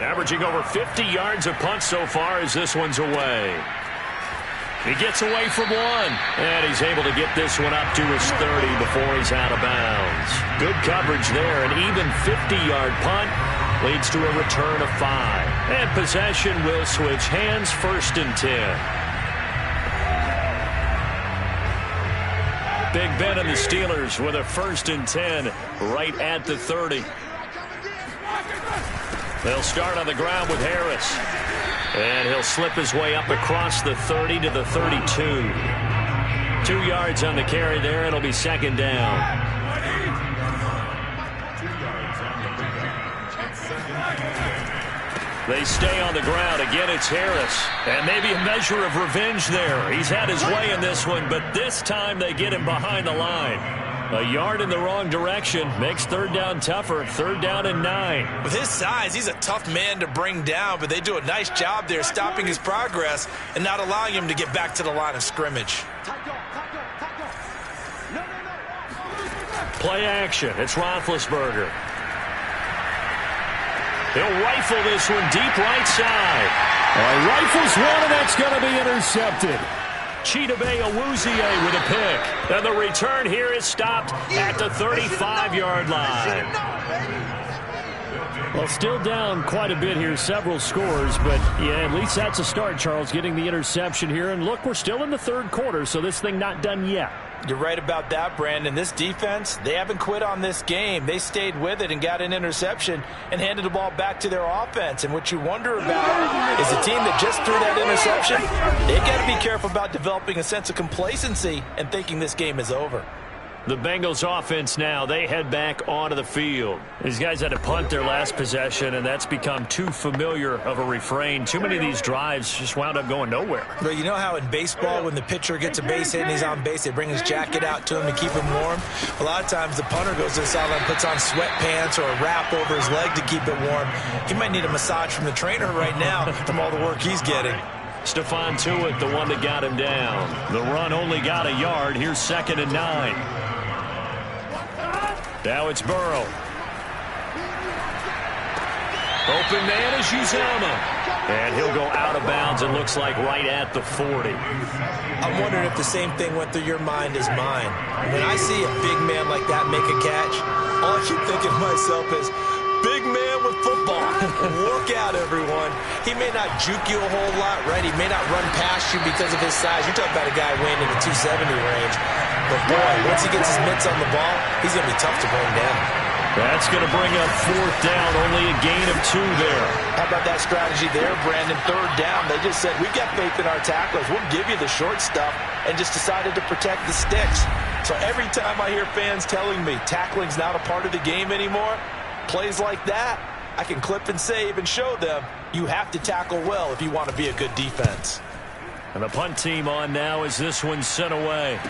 Averaging over 50 yards a punt so far as this one's away. He gets away from one, and he's able to get this one up to his 30 before he's out of bounds. Good coverage there. An even 50-yard punt leads to a return of 5. And possession will switch hands, 1st and 10. Big Ben and the Steelers with a 1st and 10 right at the 30. They'll start on the ground with Harris. And he'll slip his way up across the 30 to the 32. 2 yards on the carry there. It'll be 2nd down. They stay on the ground. Again, it's Harris. And maybe a measure of revenge there. He's had his way in this one, but this time they get him behind the line. A yard in the wrong direction makes 3rd down tougher. 3rd down and 9. With his size, he's a tough man to bring down, but they do a nice job there stopping his progress and not allowing him to get back to the line of scrimmage. Play action. It's Roethlisberger. He'll rifle this one deep right side. Rifles one, and that's going to be intercepted. Chidobe Awuzie with a pick. And the return here is stopped at the 35-yard line. Well, still down quite a bit here, several scores, but yeah, at least that's a start, Charles, getting the interception here. And look, we're still in the 3rd quarter, so this thing not done yet. You're right about that, Brandon. This defense, they haven't quit on this game. They stayed with it and got an interception and handed the ball back to their offense. And what you wonder about is a team that just threw that interception, they got to be careful about developing a sense of complacency and thinking this game is over. The Bengals offense now, they head back onto the field. These guys had to punt their last possession, and that's become too familiar of a refrain. Too many of these drives just wound up going nowhere. But you know how in baseball, when the pitcher gets a base hit and he's on base, they bring his jacket out to him to keep him warm? A lot of times the punter goes to the sideline, puts on sweatpants or a wrap over his leg to keep it warm. He might need a massage from the trainer right now from all the work he's getting. Stephon Tuitt, the one that got him down. The run only got a yard. Here's 2nd and 9. Now it's Burrow. Open man is Uzomah. And he'll go out of bounds, it looks like, right at the 40. I'm wondering if the same thing went through your mind as mine. When I see a big man like that make a catch, all I keep thinking to myself is, big man with football. Look out, everyone. He may not juke you a whole lot, right? He may not run past you because of his size. You're talking about a guy weighing in the 270 range. But, boy, once he gets his mitts on the ball, he's going to be tough to bring down. That's going to bring up 4th down, only a gain of 2 there. How about that strategy there, Brandon? 3rd down, they just said, we've got faith in our tacklers. We'll give you the short stuff, and just decided to protect the sticks. So every time I hear fans telling me tackling's not a part of the game anymore, plays like that, I can clip and save and show them you have to tackle well if you want to be a good defense. And the punt team on now as this one's sent away.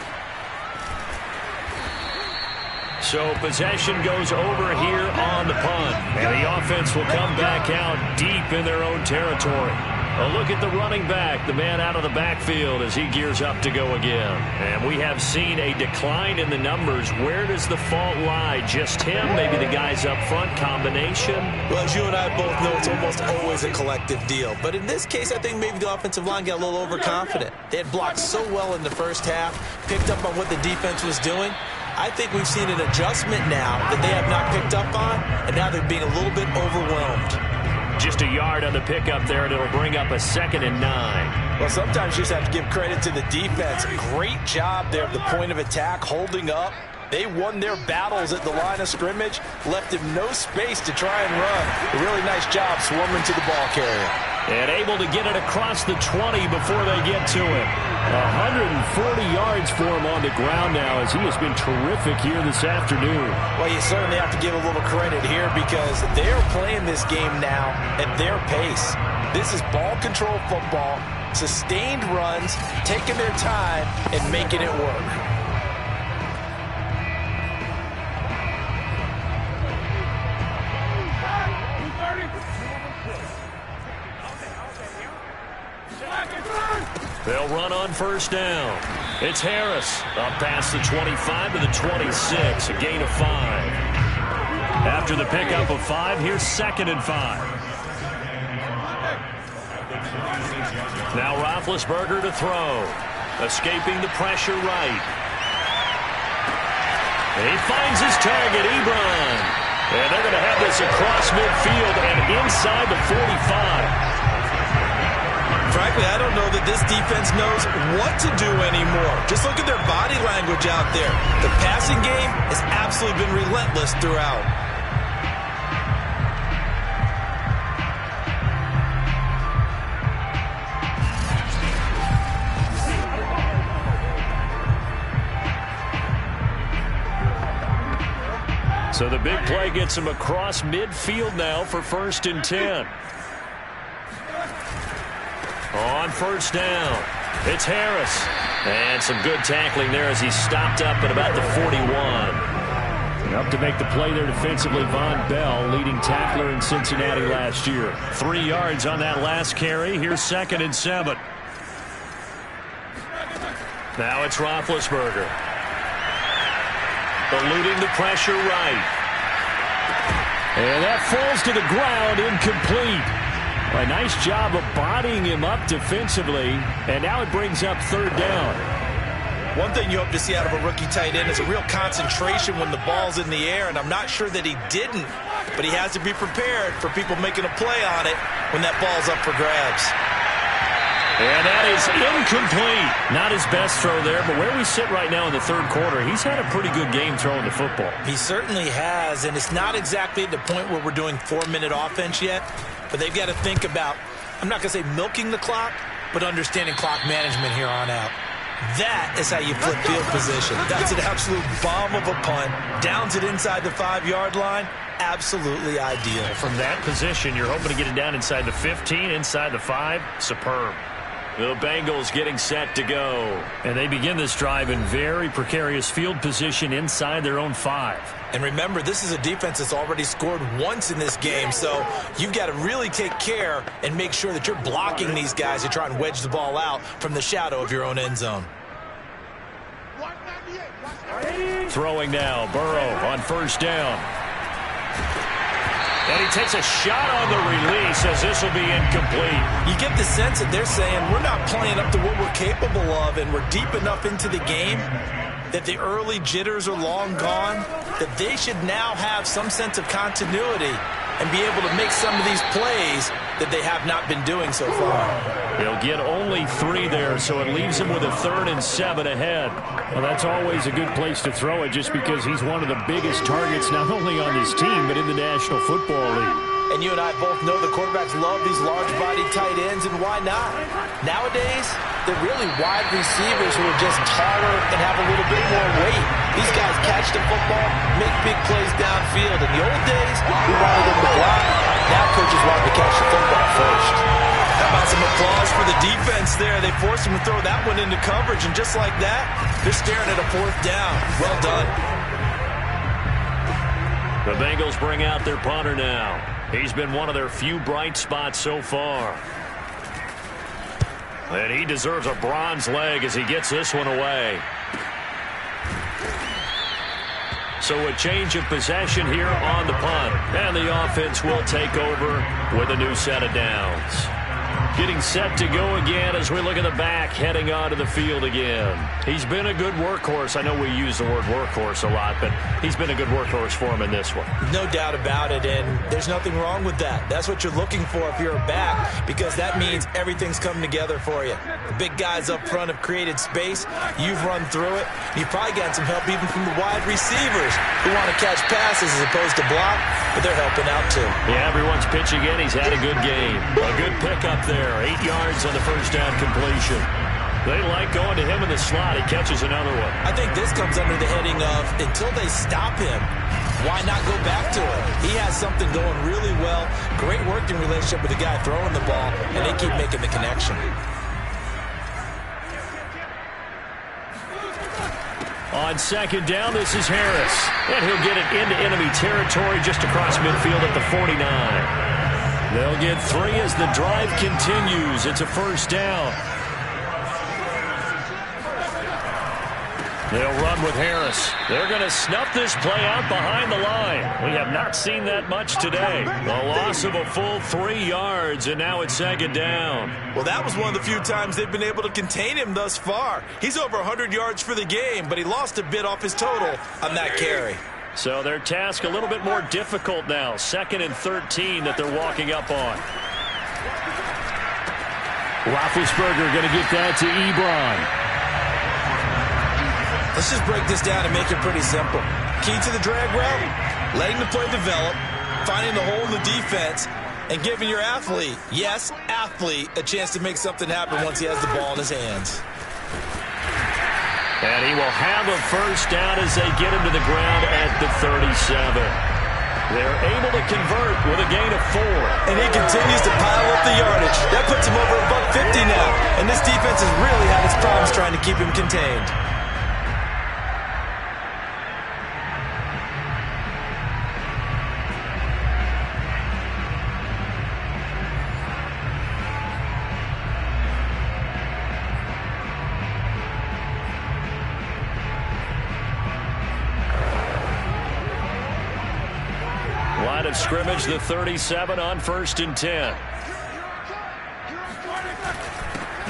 So possession goes over here on the punt. And the offense will come back out deep in their own territory. A look at the running back, the man out of the backfield as he gears up to go again. And we have seen a decline in the numbers. Where does the fault lie? Just him? Maybe the guys up front? Combination? Well, as you and I both know, it's almost always a collective deal. But in this case, I think maybe the offensive line got a little overconfident. They had blocked so well in the first half, picked up on what the defense was doing. I think we've seen an adjustment now that they have not picked up on, and now they're being a little bit overwhelmed. Just a yard on the pickup there, and it'll bring up a 2nd and 9. Well, sometimes you just have to give credit to the defense. Great job there at the point of attack, holding up. They won their battles at the line of scrimmage, left him no space to try and run. A really nice job swarming to the ball carrier. And able to get it across the 20 before they get to him. 140 yards for him on the ground now as he has been terrific here this afternoon. Well, you certainly have to give a little credit here because they're playing this game now at their pace. This is ball control football, sustained runs, taking their time and making it work. They'll run on 1st down. It's Harris up past the 25 to the 26, a gain of 5. After the pickup of 5, here's 2nd and 5. Now Roethlisberger to throw. Escaping the pressure right. He finds his target, Ebron. And they're going to have this across midfield and inside the 45. Frankly, I don't know that this defense knows what to do anymore. Just look at their body language out there. The passing game has absolutely been relentless throughout. So the big play gets him across midfield now for 1st and 10. On 1st down, it's Harris. And some good tackling there as he stopped up at about the 41. And up to make the play there defensively, Von Bell, leading tackler in Cincinnati last year. 3 yards on that last carry. Here's 2nd and 7. Now it's Roethlisberger. Eluding the pressure right. And that falls to the ground, incomplete. A nice job of bodying him up defensively, and now it brings up 3rd down. One thing you hope to see out of a rookie tight end is a real concentration when the ball's in the air, and I'm not sure that he didn't, but he has to be prepared for people making a play on it when that ball's up for grabs. And that is incomplete. Not his best throw there, but where we sit right now in the 3rd quarter, he's had a pretty good game throwing the football. He certainly has, and it's not exactly at the point where we're doing 4-minute offense yet. But they've got to think about, I'm not going to say milking the clock, but understanding clock management here on out. That is how you flip field position. That's an absolute bomb of a punt. Downs it inside the 5-yard line. Absolutely ideal. From that position, you're hoping to get it down inside the 15, inside the 5. Superb. The Bengals getting set to go. And they begin this drive in very precarious field position inside their own 5. And remember, this is a defense that's already scored once in this game, so you've got to really take care and make sure that you're blocking these guys to try and wedge the ball out from the shadow of your own end zone. Throwing now, Burrow on 1st down. And he takes a shot on the release as this will be incomplete. You get the sense that they're saying we're not playing up to what we're capable of, and we're deep enough into the game that the early jitters are long gone, that they should now have some sense of continuity and be able to make some of these plays that they have not been doing so far. He'll get only 3 there, so it leaves him with a 3rd and 7 ahead. Well, that's always a good place to throw it just because he's one of the biggest targets not only on his team but in the National Football League. And you and I both know the quarterbacks love these large-bodied tight ends, and why not? Nowadays, they're really wide receivers who are just taller and have a little bit more weight. These guys catch the football, make big plays downfield. In the old days, we wanted them to block. Now coaches want to catch the football first. How about some applause for the defense there? They forced him to throw that one into coverage, and just like that, they're staring at a 4th down. Well done. The Bengals bring out their punter now. He's been one of their few bright spots so far. And he deserves a bronze leg as he gets this one away. So a change of possession here on the punt. And the offense will take over with a new set of downs. Getting set to go again as we look at the back, heading onto the field again. He's been a good workhorse. I know we use the word workhorse a lot, but he's been a good workhorse for him in this one. No doubt about it, and there's nothing wrong with that. That's what you're looking for if you're a back, because that means everything's coming together for you. The big guys up front have created space. You've run through it. You've probably gotten some help even from the wide receivers who want to catch passes as opposed to block, but they're helping out too. Yeah, everyone's pitching in. He's had a good game. A good pickup there. 8 yards on the first down completion. They like going to him in the slot. He catches another one. I think this comes under the heading of until they stop him, why not go back to it? He has something going really well. Great working relationship with the guy throwing the ball, and they keep making the connection. On second down, this is Harris. And he'll get it into enemy territory just across midfield at the 49. They'll get 3 as the drive continues. It's a first down. They'll run with Harris. They're going to snuff this play out behind the line. We have not seen that much today. A loss of a full 3 yards, and now it's second down. Well, that was one of the few times they've been able to contain him thus far. He's over 100 yards for the game, but he lost a bit off his total on that carry. So their task a little bit more difficult now. 2nd and 13 that they're walking up on. Roethlisberger going to get that to Ebron. Let's just break this down and make it pretty simple. Key to the drag route, letting the play develop, finding the hole in the defense, and giving your athlete, yes, athlete, a chance to make something happen once he has the ball in his hands. And he will have a first down as they get him to the ground at the 37. They're able to convert with a gain of 4. And he continues to pile up the yardage. That puts him over $150 now. And this defense has really had its problems trying to keep him contained. Line of scrimmage, the 37 on 1st and 10.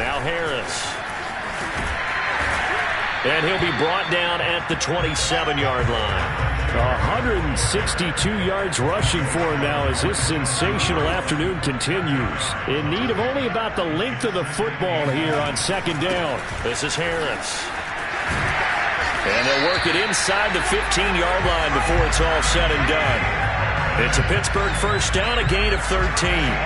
Now Harris. And he'll be brought down at the 27-yard line. 162 yards rushing for him now as this sensational afternoon continues. In need of only about the length of the football here on second down. This is Harris. And they'll work it inside the 15-yard line before it's all said and done. It's a Pittsburgh first down, a gain of 13.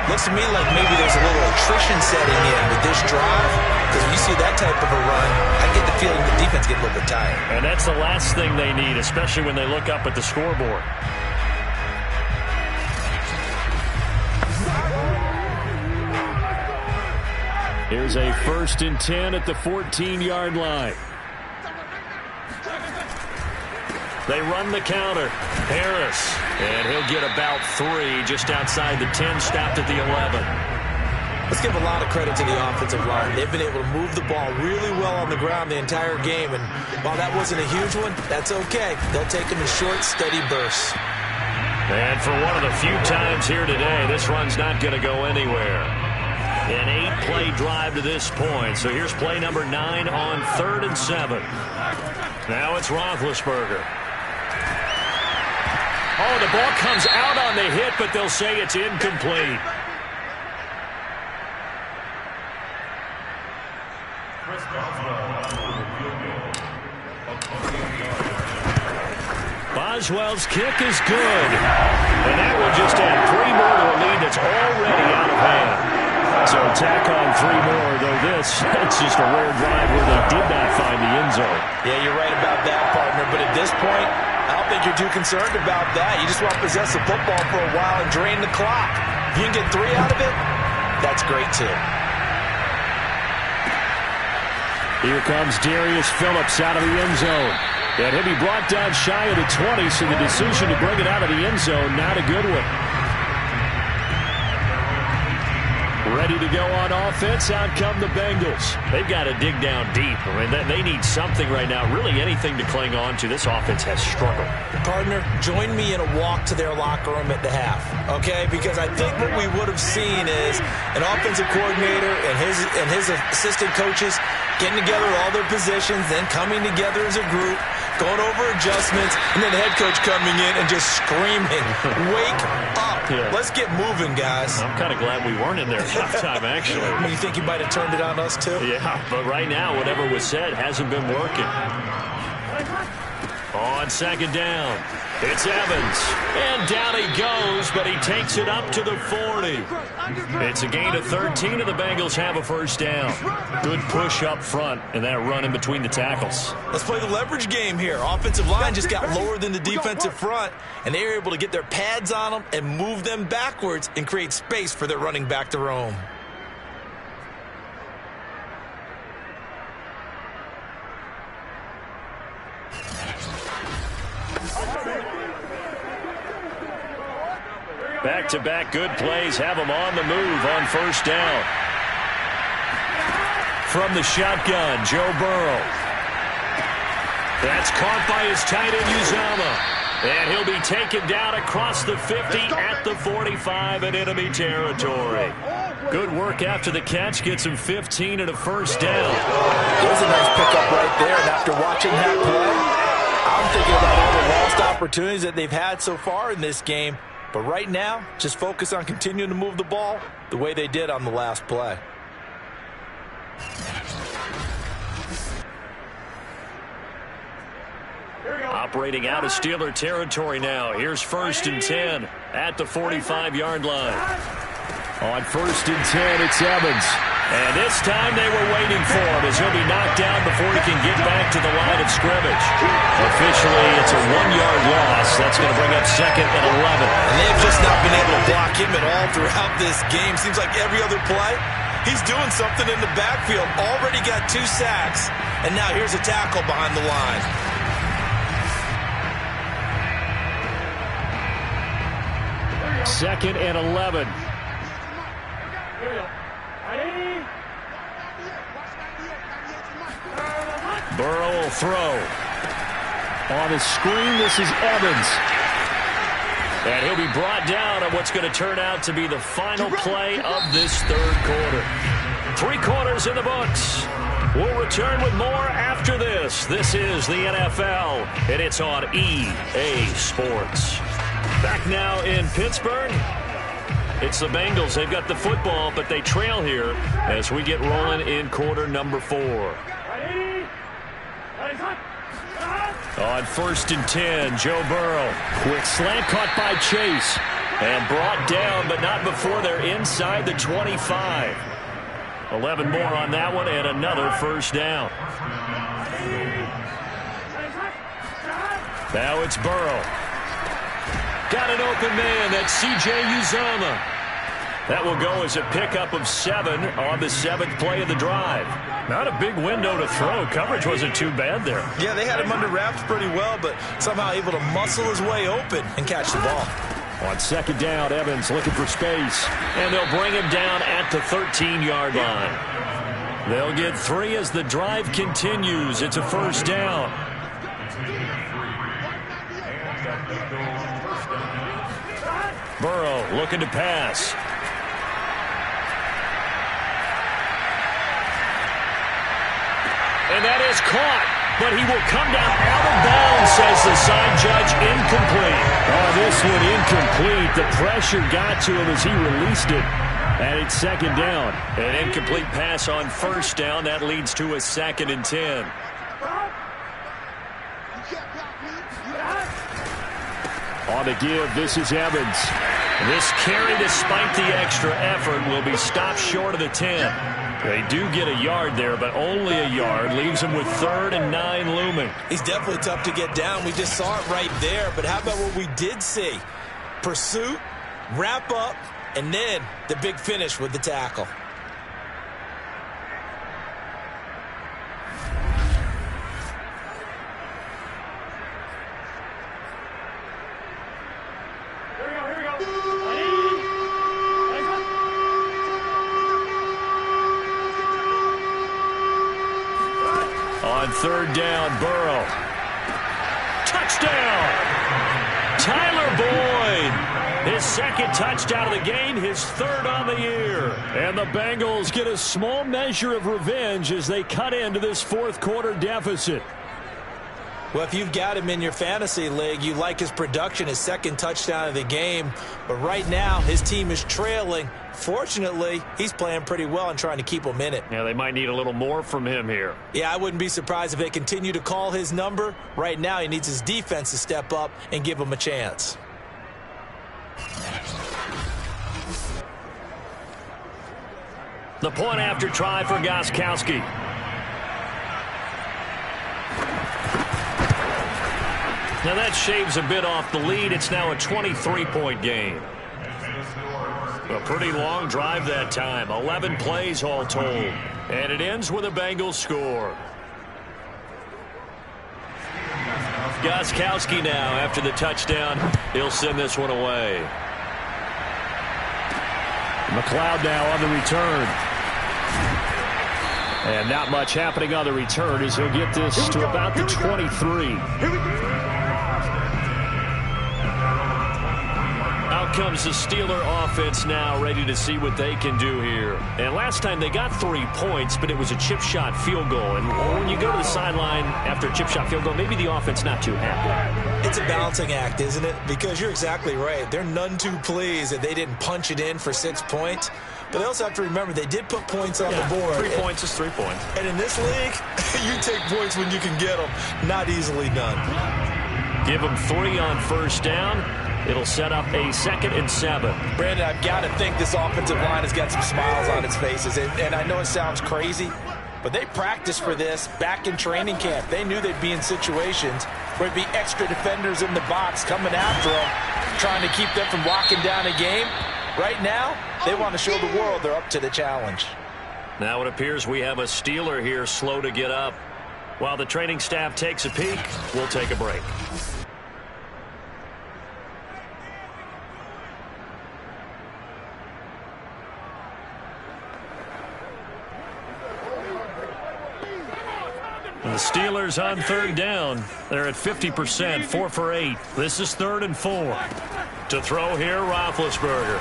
Looks to me like maybe there's a little attrition setting in with this drive. Because when you see that type of a run, I get the feeling the defense get a little bit tired. And that's the last thing they need, especially when they look up at the scoreboard. Here's a 1st and 10 at the 14-yard line. They run the counter. Harris. And he'll get about 3 just outside the 10, stopped at the 11. Let's give a lot of credit to the offensive line. They've been able to move the ball really well on the ground the entire game. And while that wasn't a huge one, that's okay. They'll take them in short, steady bursts. And for one of the few times here today, this run's not going to go anywhere. An 8-play drive to this point. So here's play number 9 on 3rd and 7. Now it's Roethlisberger. Oh, the ball comes out on the hit, but they'll say it's incomplete. Boswell's kick is good. And that will just add 3 more to a lead that's already out of hand. So tack on 3 more, though it's just a rare drive where they did not find the end zone. Yeah, you're right about that, partner. But at this point, I don't think you're too concerned about that. You just want to possess the football for a while and drain the clock. If you can get 3 out of it, that's great too. Here comes Darius Phillips out of the end zone. And he'll be brought down shy of the 20, so the decision to bring it out of the end zone, not a good one. Ready to go on offense, out come the Bengals. They've got to dig down deep. I mean, they need something right now, really anything to cling on to. This offense has struggled. Partner, join me in a walk to their locker room at the half, okay? Because I think what we would have seen is an offensive coordinator and his assistant coaches getting together all their positions, then coming together as a group, going over adjustments, and then the head coach coming in and just screaming, wake up. Yeah. Let's get moving, guys. I'm kind of glad we weren't in there at halftime, actually. You think he might have turned it on us, too? Yeah, but right now, whatever was said hasn't been working. On second down, it's Evans. And down he goes, but he takes it up to the 40. It's a gain of 13, and the Bengals have a first down. Good push up front, and that run in between the tackles. Let's play the leverage game here. Offensive line just got lower than the defensive front, and they were able to get their pads on them and move them backwards and create space for their running back to roam. Back-to-back good plays have them on the move on first down. From the shotgun, Joe Burrow. That's caught by his tight end, Uzomah. And he'll be taken down across the 50 at the 45 in enemy territory. Good work after the catch. Gets him 15 and a first down. There's a nice pickup right there. And after watching that play, I'm thinking about all the lost opportunities that they've had so far in this game. But right now, just focus on continuing to move the ball the way they did on the last play. Operating out of Steeler territory now. Here's 1st and 10 at the 45-yard line. On 1st and 10, it's Evans. And this time they were waiting for him as he'll be knocked down before he can get back to the line of scrimmage. Officially, it's a 1-yard loss. That's going to bring up 2nd and 11. And they've just not been able to block him at all throughout this game. Seems like every other play, he's doing something in the backfield. Already got 2 sacks. And now here's a tackle behind the line. Second and 11. Burrow will throw. On the screen, this is Evans. And he'll be brought down on what's going to turn out to be the final play of this 3rd quarter. 3 quarters in the books. We'll return with more after this. This is the NFL, and it's on EA Sports. Back now in Pittsburgh. It's the Bengals. They've got the football, but they trail here as we get rolling in quarter number 4. On 1st and 10, Joe Burrow. Quick slant caught by Chase. And brought down, but not before they're inside the 25. 11 more on that one, and another first down. Now it's Burrow. Got an open man. That's C.J. Uzomah. That will go as a pickup of 7 on the 7th play of the drive. Not a big window to throw. Coverage wasn't too bad there. Yeah, they had him under wraps pretty well, but somehow able to muscle his way open and catch the ball. On 2nd down, Evans looking for space. And they'll bring him down at the 13-yard line. They'll get 3 as the drive continues. It's a first down. Burrow looking to pass. And that is caught. but he will come down out of bounds, says the side judge. Incomplete. Oh, this one incomplete. The pressure got to him as he released it. And it's second down. An incomplete pass on first down. That leads to a 2nd and 10. On the give, this is Evans. This carry, despite the extra effort, will be stopped short of the 10. They do get a yard there, but only a yard. Leaves him with 3rd and 9 looming. He's definitely tough to get down. We just saw it right there. But how about what we did see? Pursuit, wrap up, and then the big finish with the tackle. On 3rd down, Burrow. Touchdown! Tyler Boyd. His 2nd touchdown of the game, his 3rd on the year. And the Bengals get a small measure of revenge as they cut into this 4th quarter deficit. Well, if you've got him in your fantasy league, you like his production, his 2nd touchdown of the game. But right now, his team is trailing. Fortunately, he's playing pretty well and trying to keep him in it. Yeah, they might need a little more from him here. Yeah, I wouldn't be surprised if they continue to call his number. Right now, he needs his defense to step up and give him a chance. The point after try for Gostkowski. Now that shaves a bit off the lead. It's now a 23-point game. A pretty long drive that time. 11 plays all told. And it ends with a Bengals score. Gostkowski now after the touchdown. He'll send this one away. McLeod now on the return. And not much happening on the return as he'll get this to about the 23. Out comes the Steeler offense now, ready to see what they can do here. And last time they got 3 points, but it was a chip shot field goal. And when you go to the sideline after a chip shot field goal, maybe the offense not too happy. It's a balancing act, isn't it? Because you're exactly right. They're none too pleased that they didn't punch it in for 6 points. But they also have to remember they did put points on the board. 3 points is 3 points. And in this league, you take points when you can get them. Not easily done. Give them 3 on first down. It'll set up a 2nd and 7. Brandon, I've got to think this offensive line has got some smiles on its faces. And I know it sounds crazy, but they practiced for this back in training camp. They knew they'd be in situations where there'd be extra defenders in the box coming after them, trying to keep them from locking down a game. Right now, they want to show the world they're up to the challenge. Now it appears we have a Steeler here slow to get up. While the training staff takes a peek, we'll take a break. The Steelers on 3rd down. They're at 50%, 4 for 8. This is 3rd and 4. To throw here, Roethlisberger.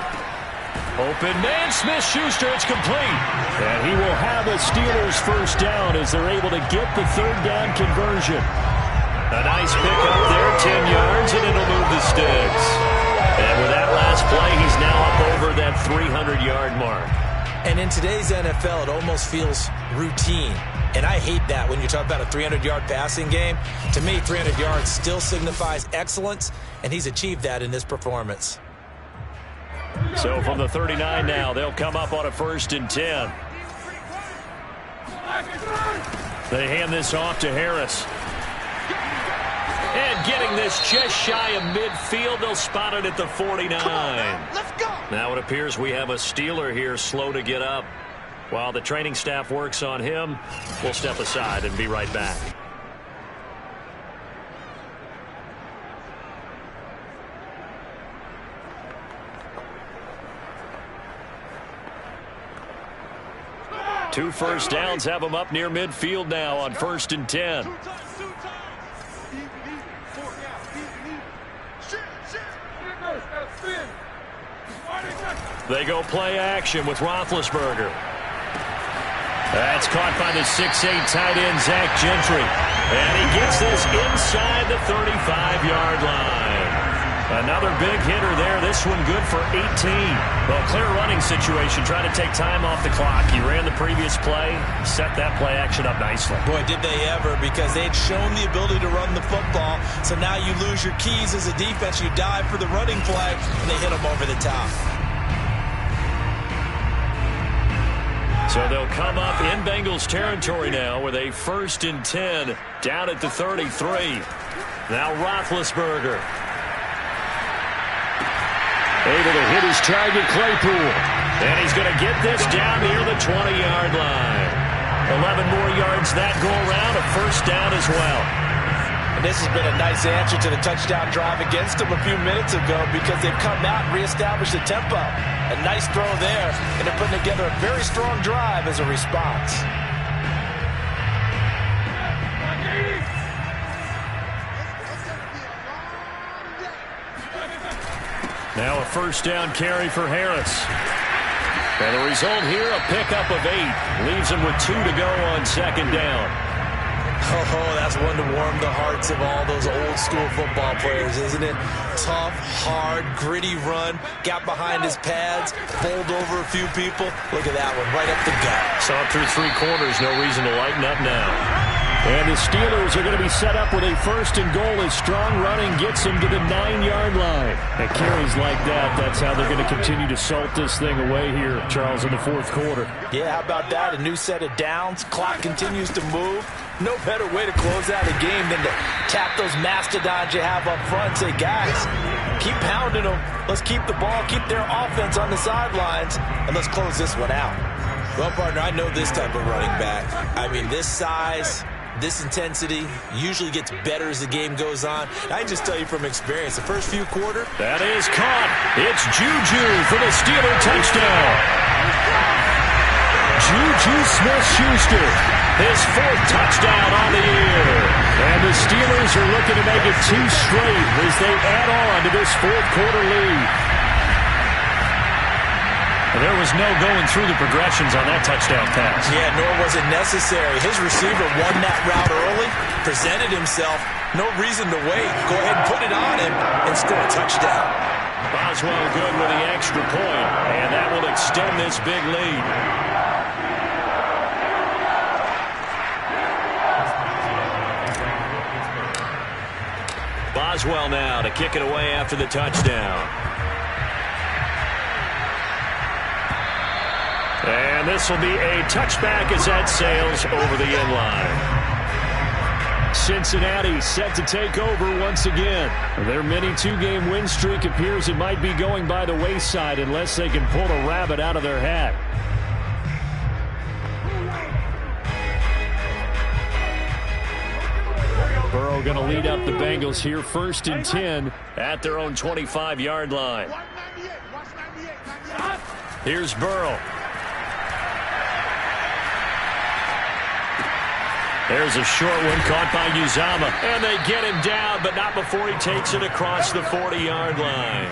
Open man, Smith-Schuster, it's complete. And he will have a Steelers first down as they're able to get the 3rd down conversion. A nice pickup there, 10 yards, and it'll move the sticks. And with that last play, he's now up over that 300-yard mark. And in today's NFL, it almost feels routine. And I hate that when you talk about a 300-yard passing game. To me, 300 yards still signifies excellence, and he's achieved that in this performance. So from the 39 now, they'll come up on a 1st and 10. They hand this off to Harris. And getting this just shy of midfield, they'll spot it at the 49. Let's go. Now it appears we have a Steeler here slow to get up. While the training staff works on him, we'll step aside and be right back. Two first downs have them up near midfield now on 1st and 10. They go play action with Roethlisberger. That's caught by the 6'8 tight end, Zach Gentry. And he gets this inside the 35-yard line. Another big hitter there. This one good for 18. Well, clear running situation, trying to take time off the clock. He ran the previous play, set that play action up nicely. Boy, did they ever, because they had shown the ability to run the football. So now you lose your keys as a defense. You dive for the running play, and they hit them over the top. So they'll come up in Bengals territory now with a 1st and 10 down at the 33. Now Roethlisberger. Able to hit his target, Claypool. And he's going to get this down near the 20-yard line. 11 more yards that go around, a 1st down as well. And this has been a nice answer to the touchdown drive against them a few minutes ago, because they've come out and reestablished the tempo. A nice throw there, and they're putting together a very strong drive as a response. Now a 1st down carry for Harris. And the result here, a pickup of 8. Leaves him with 2 to go on 2nd down. Oh, that's one to warm the hearts of all those old-school football players, isn't it? Tough, hard, gritty run. Got behind his pads, bowled over a few people. Look at that one, right up the gut. Saw it through 3 quarters, no reason to lighten up now. And the Steelers are going to be set up with a 1st and goal as strong running gets them to the 9-yard line. And carries like that, that's how they're going to continue to salt this thing away here, Charles, in the 4th quarter. Yeah, how about that? A new set of downs. Clock continues to move. No better way to close out a game than to tap those mastodons you have up front and say, guys, keep pounding them. Let's keep the ball, keep their offense on the sidelines, and let's close this one out. Well, partner, I know this type of running back. I mean, this size, this intensity usually gets better as the game goes on. I can just tell you from experience, the first few quarters. That is caught. It's Juju for the Steeler touchdown. Juju Smith-Schuster, his 4th touchdown on the year. And the Steelers are looking to make it 2 straight as they add on to this 4th quarter lead. There was no going through the progressions on that touchdown pass. Yeah, nor was it necessary. His receiver won that route early, presented himself. No reason to wait. Go ahead and put it on him and score a touchdown. Boswell good with the extra point, and that will extend this big lead. Boswell now to kick it away after the touchdown. And this will be a touchback as that sails over the end line. Cincinnati set to take over once again. Their mini 2-game win streak appears it might be going by the wayside unless they can pull a rabbit out of their hat. Burrow going to lead up the Bengals here, 1st and 10 at their own 25-yard line. Here's Burrow. There's a short one caught by Uzama. And they get him down, but not before he takes it across the 40-yard line.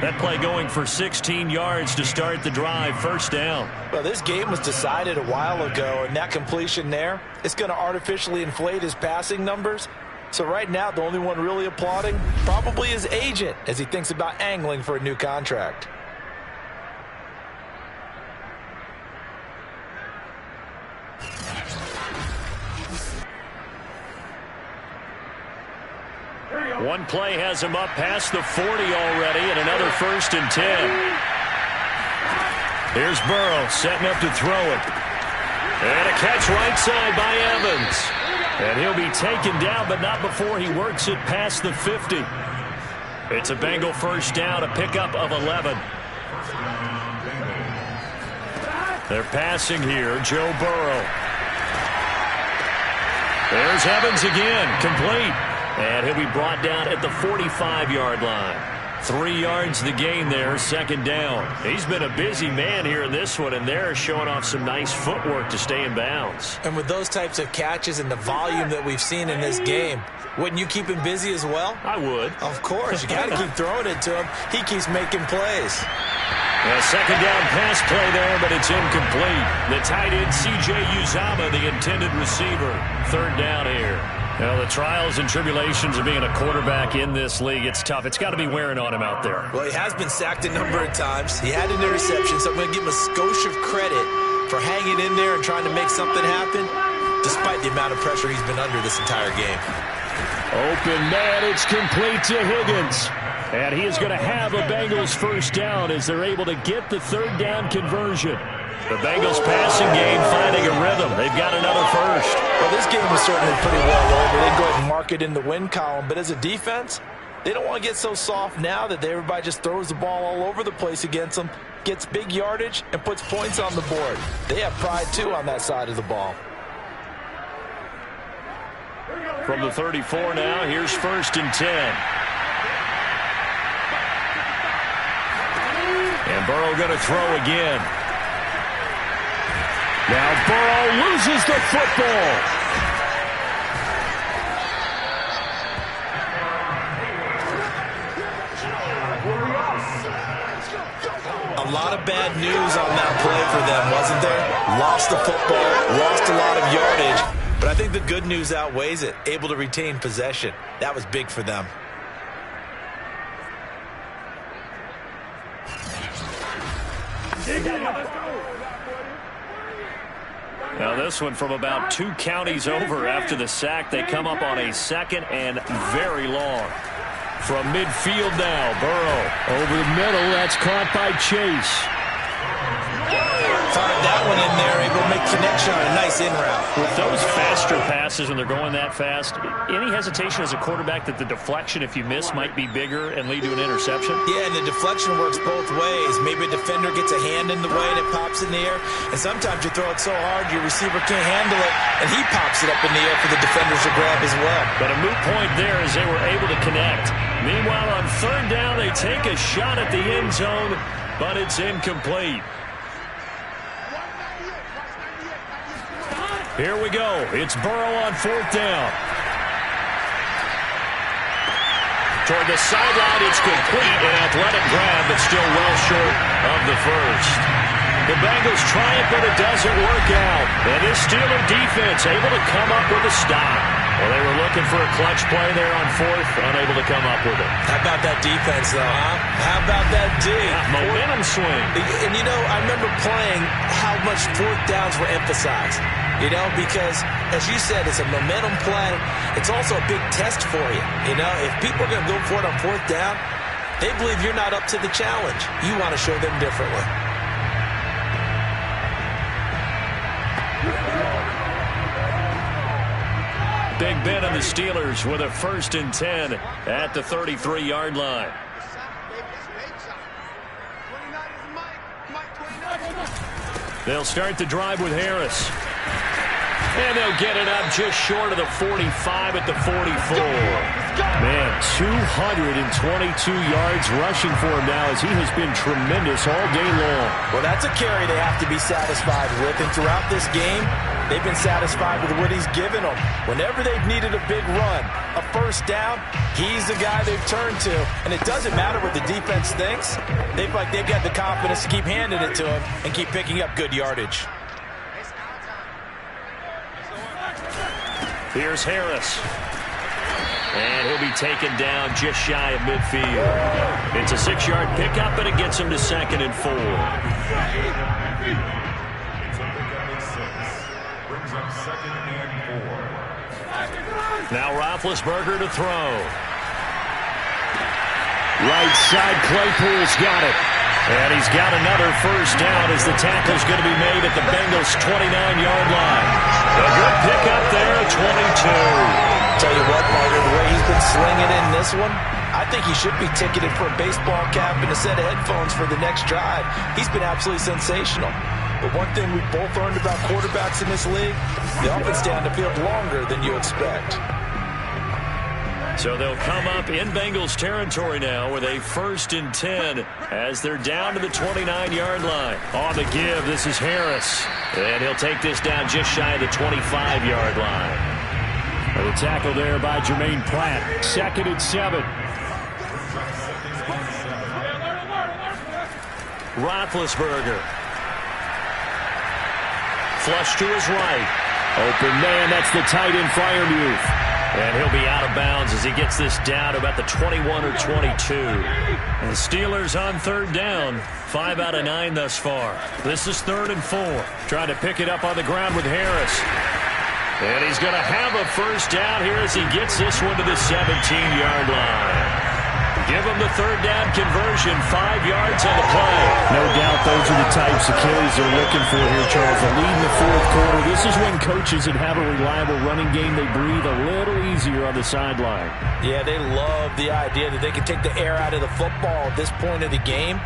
That play going for 16 yards to start the drive, 1st down. Well, this game was decided a while ago, and that completion there, it's going to artificially inflate his passing numbers. So right now, the only one really applauding probably his agent as he thinks about angling for a new contract. One play has him up past the 40 already, and another 1st and 10. Here's Burrow setting up to throw it. And a catch right side by Evans. And he'll be taken down, but not before he works it past the 50. It's a Bengal 1st down, a pickup of 11. They're passing here, Joe Burrow. There's Evans again, complete. And he'll be brought down at the 45-yard line. 3 yards the gain there, second down. He's been a busy man here in this one, and they're showing off some nice footwork to stay in bounds. And with those types of catches and the volume that we've seen in this game, wouldn't you keep him busy as well? I would. Of course. You got to keep throwing it to him. He keeps making plays. A second down pass play there, but it's incomplete. The tight end, C.J. Uzomah, the intended receiver. Third down here. Now, the trials and tribulations of being a quarterback in this league, it's tough. It's got to be wearing on him out there. Well, he has been sacked a number of times. He had an interception, so I'm going to give him a skosh of credit for hanging in there and trying to make something happen, despite the amount of pressure he's been under this entire game. Open man, it's complete to Higgins. And he is going to have a Bengals first down as they're able to get the third down conversion. The Bengals passing game finding a rhythm. They've got another first. Well, this game was certainly pretty well over. They go ahead and mark it in the win column. But as a defense, they don't want to get so soft now that everybody just throws the ball all over the place against them, gets big yardage, and puts points on the board. They have pride, too, on that side of the ball. From the 34 now, here's 1st and 10. And Burrow going to throw again. Now Burrow loses the football. A lot of bad news on that play for them, wasn't there? Lost the football, lost a lot of yardage. But I think the good news outweighs it. Able to retain possession. That was big for them. Now this one from about 2 counties over after the sack. They come up on a 2nd and very long. From midfield now, Burrow over the middle. That's caught by Chase. Fired that one in there, able to make connection on a nice in route. With those faster passes when they're going that fast, any hesitation as a quarterback that the deflection, if you miss, might be bigger and lead to an interception? Yeah, and the deflection works both ways. Maybe a defender gets a hand in the way and it pops in the air. And sometimes you throw it so hard your receiver can't handle it, and he pops it up in the air for the defenders to grab as well. But a moot point there as they were able to connect. Meanwhile, on 3rd down, they take a shot at the end zone, but it's incomplete. Here we go. It's Burrow on 4th down. Toward the sideline, it's complete. An athletic grab, but still well short of the first. The Bengals triumph, but it doesn't work out. And this Steeler defense able to come up with a stop. Well, they were looking for a clutch play there on 4th, unable to come up with it. How about that defense, though, huh? How about that D? Momentum swing. And, you know, I remember playing how much 4th downs were emphasized. You know, because, as you said, it's a momentum play. It's also a big test for you. You know, if people are going to go for it on 4th down, they believe you're not up to the challenge. You want to show them differently. Big Ben and the Steelers with a 1st and 10 at the 33-yard line. They'll start the drive with Harris. And they'll get it up just short of the 45 at the 44. Man, 222 yards rushing for him now as he has been tremendous all day long. Well, that's a carry they have to be satisfied with. And throughout this game, they've been satisfied with what he's given them. Whenever they've needed a big run, a 1st down, he's the guy they've turned to. And it doesn't matter what the defense thinks. They've got the confidence to keep handing it to him and keep picking up good yardage. Here's Harris. And he'll be taken down just shy of midfield. It's a 6-yard pickup, and it gets him to 2nd and 4. Now Roethlisberger to throw. Right side, Claypool's got it. And he's got another 1st down as the tackle's going to be made at the Bengals' 29-yard line. A good pickup there at 22. Tell you what, Martin, the way he's been slinging in this one, I think he should be ticketed for a baseball cap and a set of headphones for the next drive. He's been absolutely sensational. But one thing we've both learned about quarterbacks in this league, they often stay on the field longer than you expect. So they'll come up in Bengals territory now with a 1st and 10 as they're down to the 29-yard line. On the give, this is Harris. And he'll take this down just shy of the 25-yard line. And the tackle there by Jermaine Pratt. 2nd and 7. Roethlisberger. Flush to his right. Open man, that's the tight end Freiermuth. And he'll be out of bounds as he gets this down to about the 21 or 22. And the Steelers on 3rd down. 5 out of 9 thus far. This is 3rd and 4. Trying to pick it up on the ground with Harris. And he's going to have a 1st down here as he gets this one to the 17-yard line. Give him the 3rd down conversion, 5 yards on the play. No doubt those are the types of carries they're looking for here, Charles. A lead in the 4th quarter. This is when coaches that have a reliable running game, they breathe a little easier on the sideline. Yeah, they love the idea that they can take the air out of the football at this point of the game.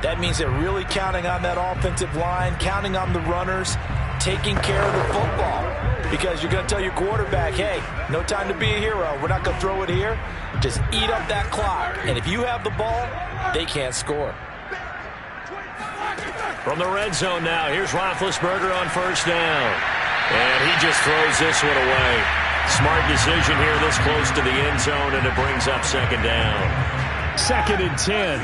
That means they're really counting on that offensive line, counting on the runners, taking care of the football. Because you're going to tell your quarterback, hey, no time to be a hero. We're not going to throw it here. Just eat up that clock. And if you have the ball, they can't score. From the red zone now, here's Roethlisberger on 1st down. And he just throws this one away. Smart decision here this close to the end zone, and it brings up 2nd down. 2nd and 10.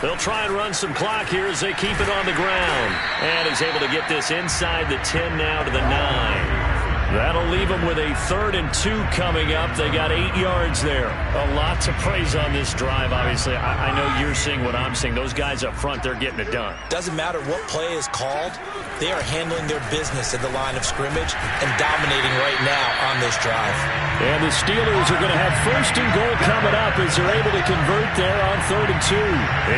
They'll try and run some clock here as they keep it on the ground. And he's able to get this inside the 10 now to the 9. That'll leave them with a 3rd and 2 coming up. They got 8 yards there. A lot to praise on this drive, obviously. I know you're seeing what I'm seeing. Those guys up front, they're getting it done. Doesn't matter what play is called. They are handling their business at the line of scrimmage and dominating right now on this drive. And the Steelers are going to have 1st and goal coming up as they're able to convert there on 3rd and 2.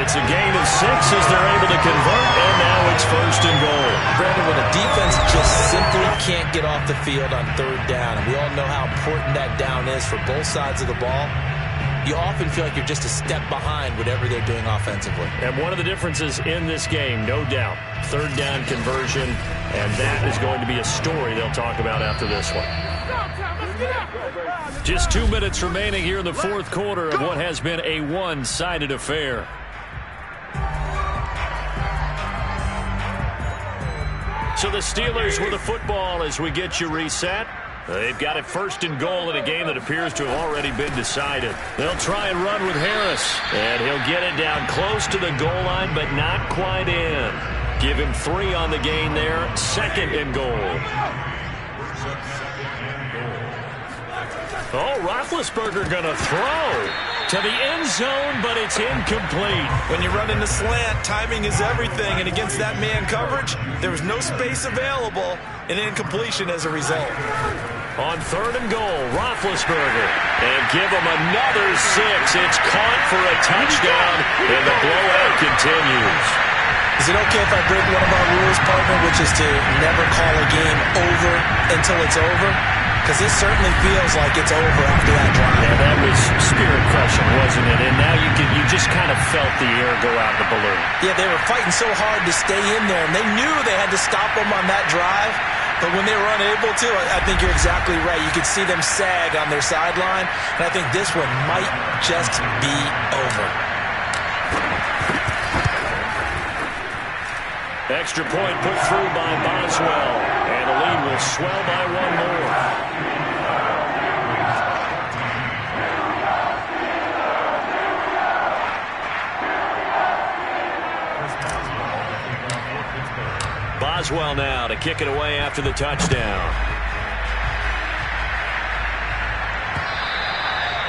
It's a gain of 6 as they're able to convert, and now it's 1st and goal. Brandon, when a defense just simply can't get off the field on 3rd down, and we all know how important that down is for both sides of the ball, you often feel like you're just a step behind whatever they're doing offensively. And one of the differences in this game, no doubt, 3rd down conversion, and that is going to be a story they'll talk about after this one. Just 2 minutes remaining here in the 4th quarter of what has been a one-sided affair. So the Steelers with the football as we get you reset. They've got it 1st and goal in a game that appears to have already been decided. They'll try and run with Harris. And he'll get it down close to the goal line, but not quite in. Give him 3 on the gain there. 2nd and goal. Oh, Roethlisberger going to throw to the end zone, but it's incomplete. When you run in the slant, timing is everything, and against that man coverage, there was no space available, and incompletion as a result. On 3rd and goal, Roethlisberger, and give him another 6. It's caught for a touchdown, and the blowout continues. Is it okay if I break one of our rules, partner, which is to never call a game over until it's over? Because this certainly feels like it's over after that drive. Yeah, that was spirit-crushing, wasn't it? And now you just kind of felt the air go out the balloon. Yeah, they were fighting so hard to stay in there, and they knew they had to stop them on that drive. But when they were unable to, I think you're exactly right. You could see them sag on their sideline, and I think this one might just be over. Extra point put through by Boswell, and the lead will swell by 1 more. Boswell now to kick it away after the touchdown.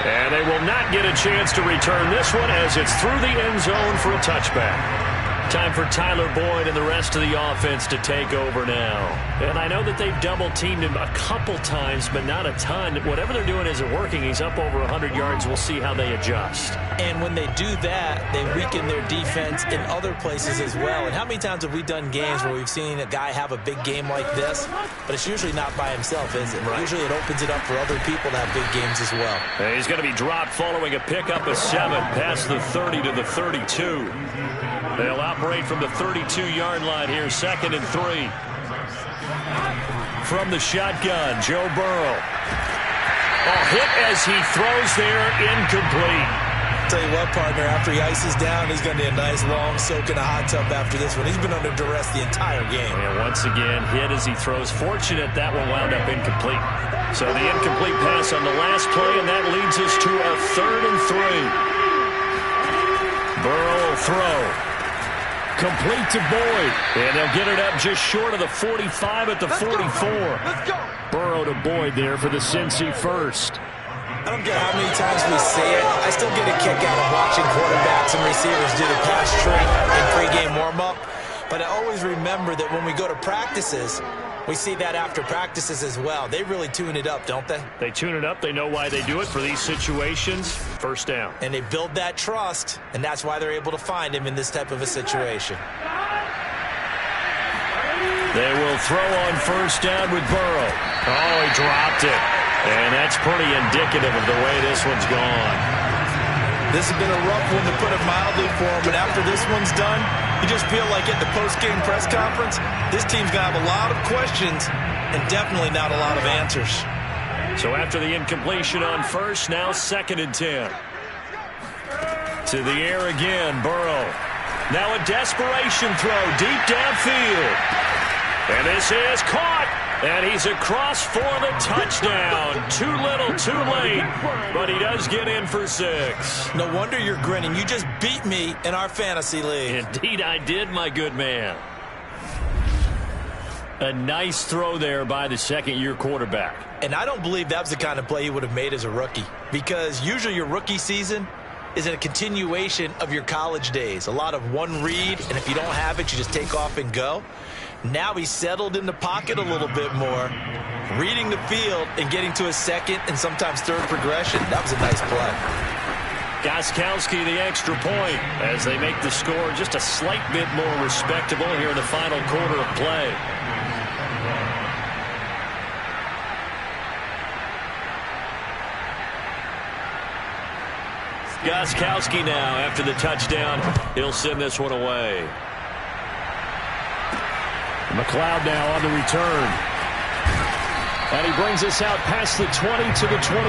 And they will not get a chance to return this one as it's through the end zone for a touchback. Time for Tyler Boyd and the rest of the offense to take over now. And I know that they've double-teamed him a couple times, but not a ton. Whatever they're doing isn't working. He's up over 100 yards. We'll see how they adjust. And when they do that, they weaken their defense in other places as well. And how many times have we done games where we've seen a guy have a big game like this, but it's usually not by himself, is it? Right. Usually it opens it up for other people to have big games as well. And he's going to be dropped following a pickup of 7 past the 30 to the 32. They'll operate from the 32-yard line here, 2nd and 3. from the shotgun, Joe Burrow. Oh, hit as he throws there, incomplete. Tell you what, partner, after he ices down, he's going to need a nice long soak in a hot tub after this one. He's been under duress the entire game. And once again, hit as he throws. Fortunate that one wound up incomplete. So the incomplete pass on the last play, and that leads us to a 3rd and 3. Burrow will throw. Complete to Boyd. And they'll get it up just short of the 45 at the 44. Let's go. Burrow to Boyd there for the Cincy first. I don't care how many times we say it, I still get a kick out of watching quarterbacks and receivers do the pass trick in pregame warm-up. But I always remember that when we go to practices, we see that after practices as well. They really tune it up, don't they? They tune it up. They know why they do it for these situations. First down. And they build that trust, and that's why they're able to find him in this type of a situation. They will throw on first down with Burrow. Oh, he dropped it. And that's pretty indicative of the way this one's gone. This has been a rough one, to put it mildly, for him. But after this one's done, you just feel like at the post-game press conference, this team's going to have a lot of questions and definitely not a lot of answers. So after the incompletion on first, now 2nd and 10. To the air again, Burrow. Now a desperation throw deep downfield. And this is caught. And he's across for the touchdown. Too little, too late. But he does get in for 6. No wonder you're grinning. You just beat me in our fantasy league. Indeed I did, my good man. A nice throw there by the second-year quarterback. And I don't believe that was the kind of play he would have made as a rookie. Because usually your rookie season is a continuation of your college days. A lot of one read, and if you don't have it, you just take off and go. Now he's settled in the pocket a little bit more, reading the field and getting to a second and sometimes third progression. That was a nice play. Gostkowski the extra point as they make the score just a slight bit more respectable here in the final quarter of play. Gostkowski now after the touchdown. He'll send this one away. McLeod now on the return. And he brings us out past the 20 to the 24.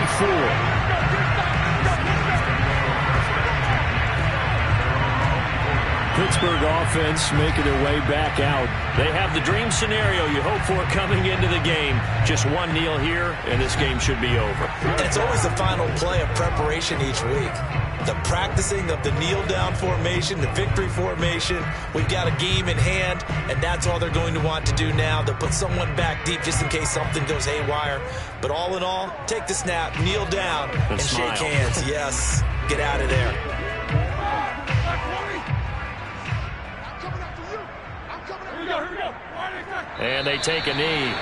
Pittsburgh offense making their way back out. They have the dream scenario you hope for coming into the game. Just one kneel here, and this game should be over. And it's always the final play of preparation each week. The practicing of the kneel-down formation, the victory formation. We've got a game in hand, and that's all they're going to want to do now. They'll put someone back deep just in case something goes haywire. But all in all, take the snap, kneel down, and shake hands. Yes, get out of there. And they take a knee.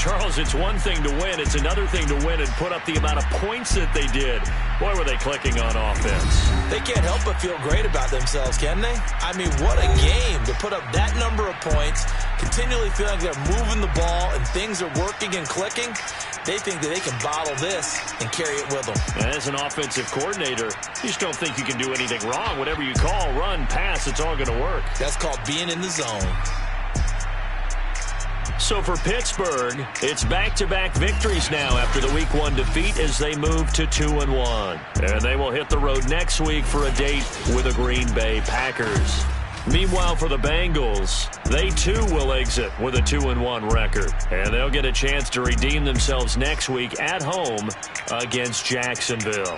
Charles, it's one thing to win. It's another thing to win and put up the amount of points that they did. Boy, were they clicking on offense. They can't help but feel great about themselves, can they? I mean, what a game to put up that number of points, continually feeling like they're moving the ball and things are working and clicking. They think that they can bottle this and carry it with them. As an offensive coordinator, you just don't think you can do anything wrong. Whatever you call, run, pass, it's all going to work. That's called being in the zone. So for Pittsburgh, it's back-to-back victories now after the Week 1 defeat as they move to 2-1. And they will hit the road next week for a date with the Green Bay Packers. Meanwhile, for the Bengals, they too will exit with a 2-1 record. And they'll get a chance to redeem themselves next week at home against Jacksonville.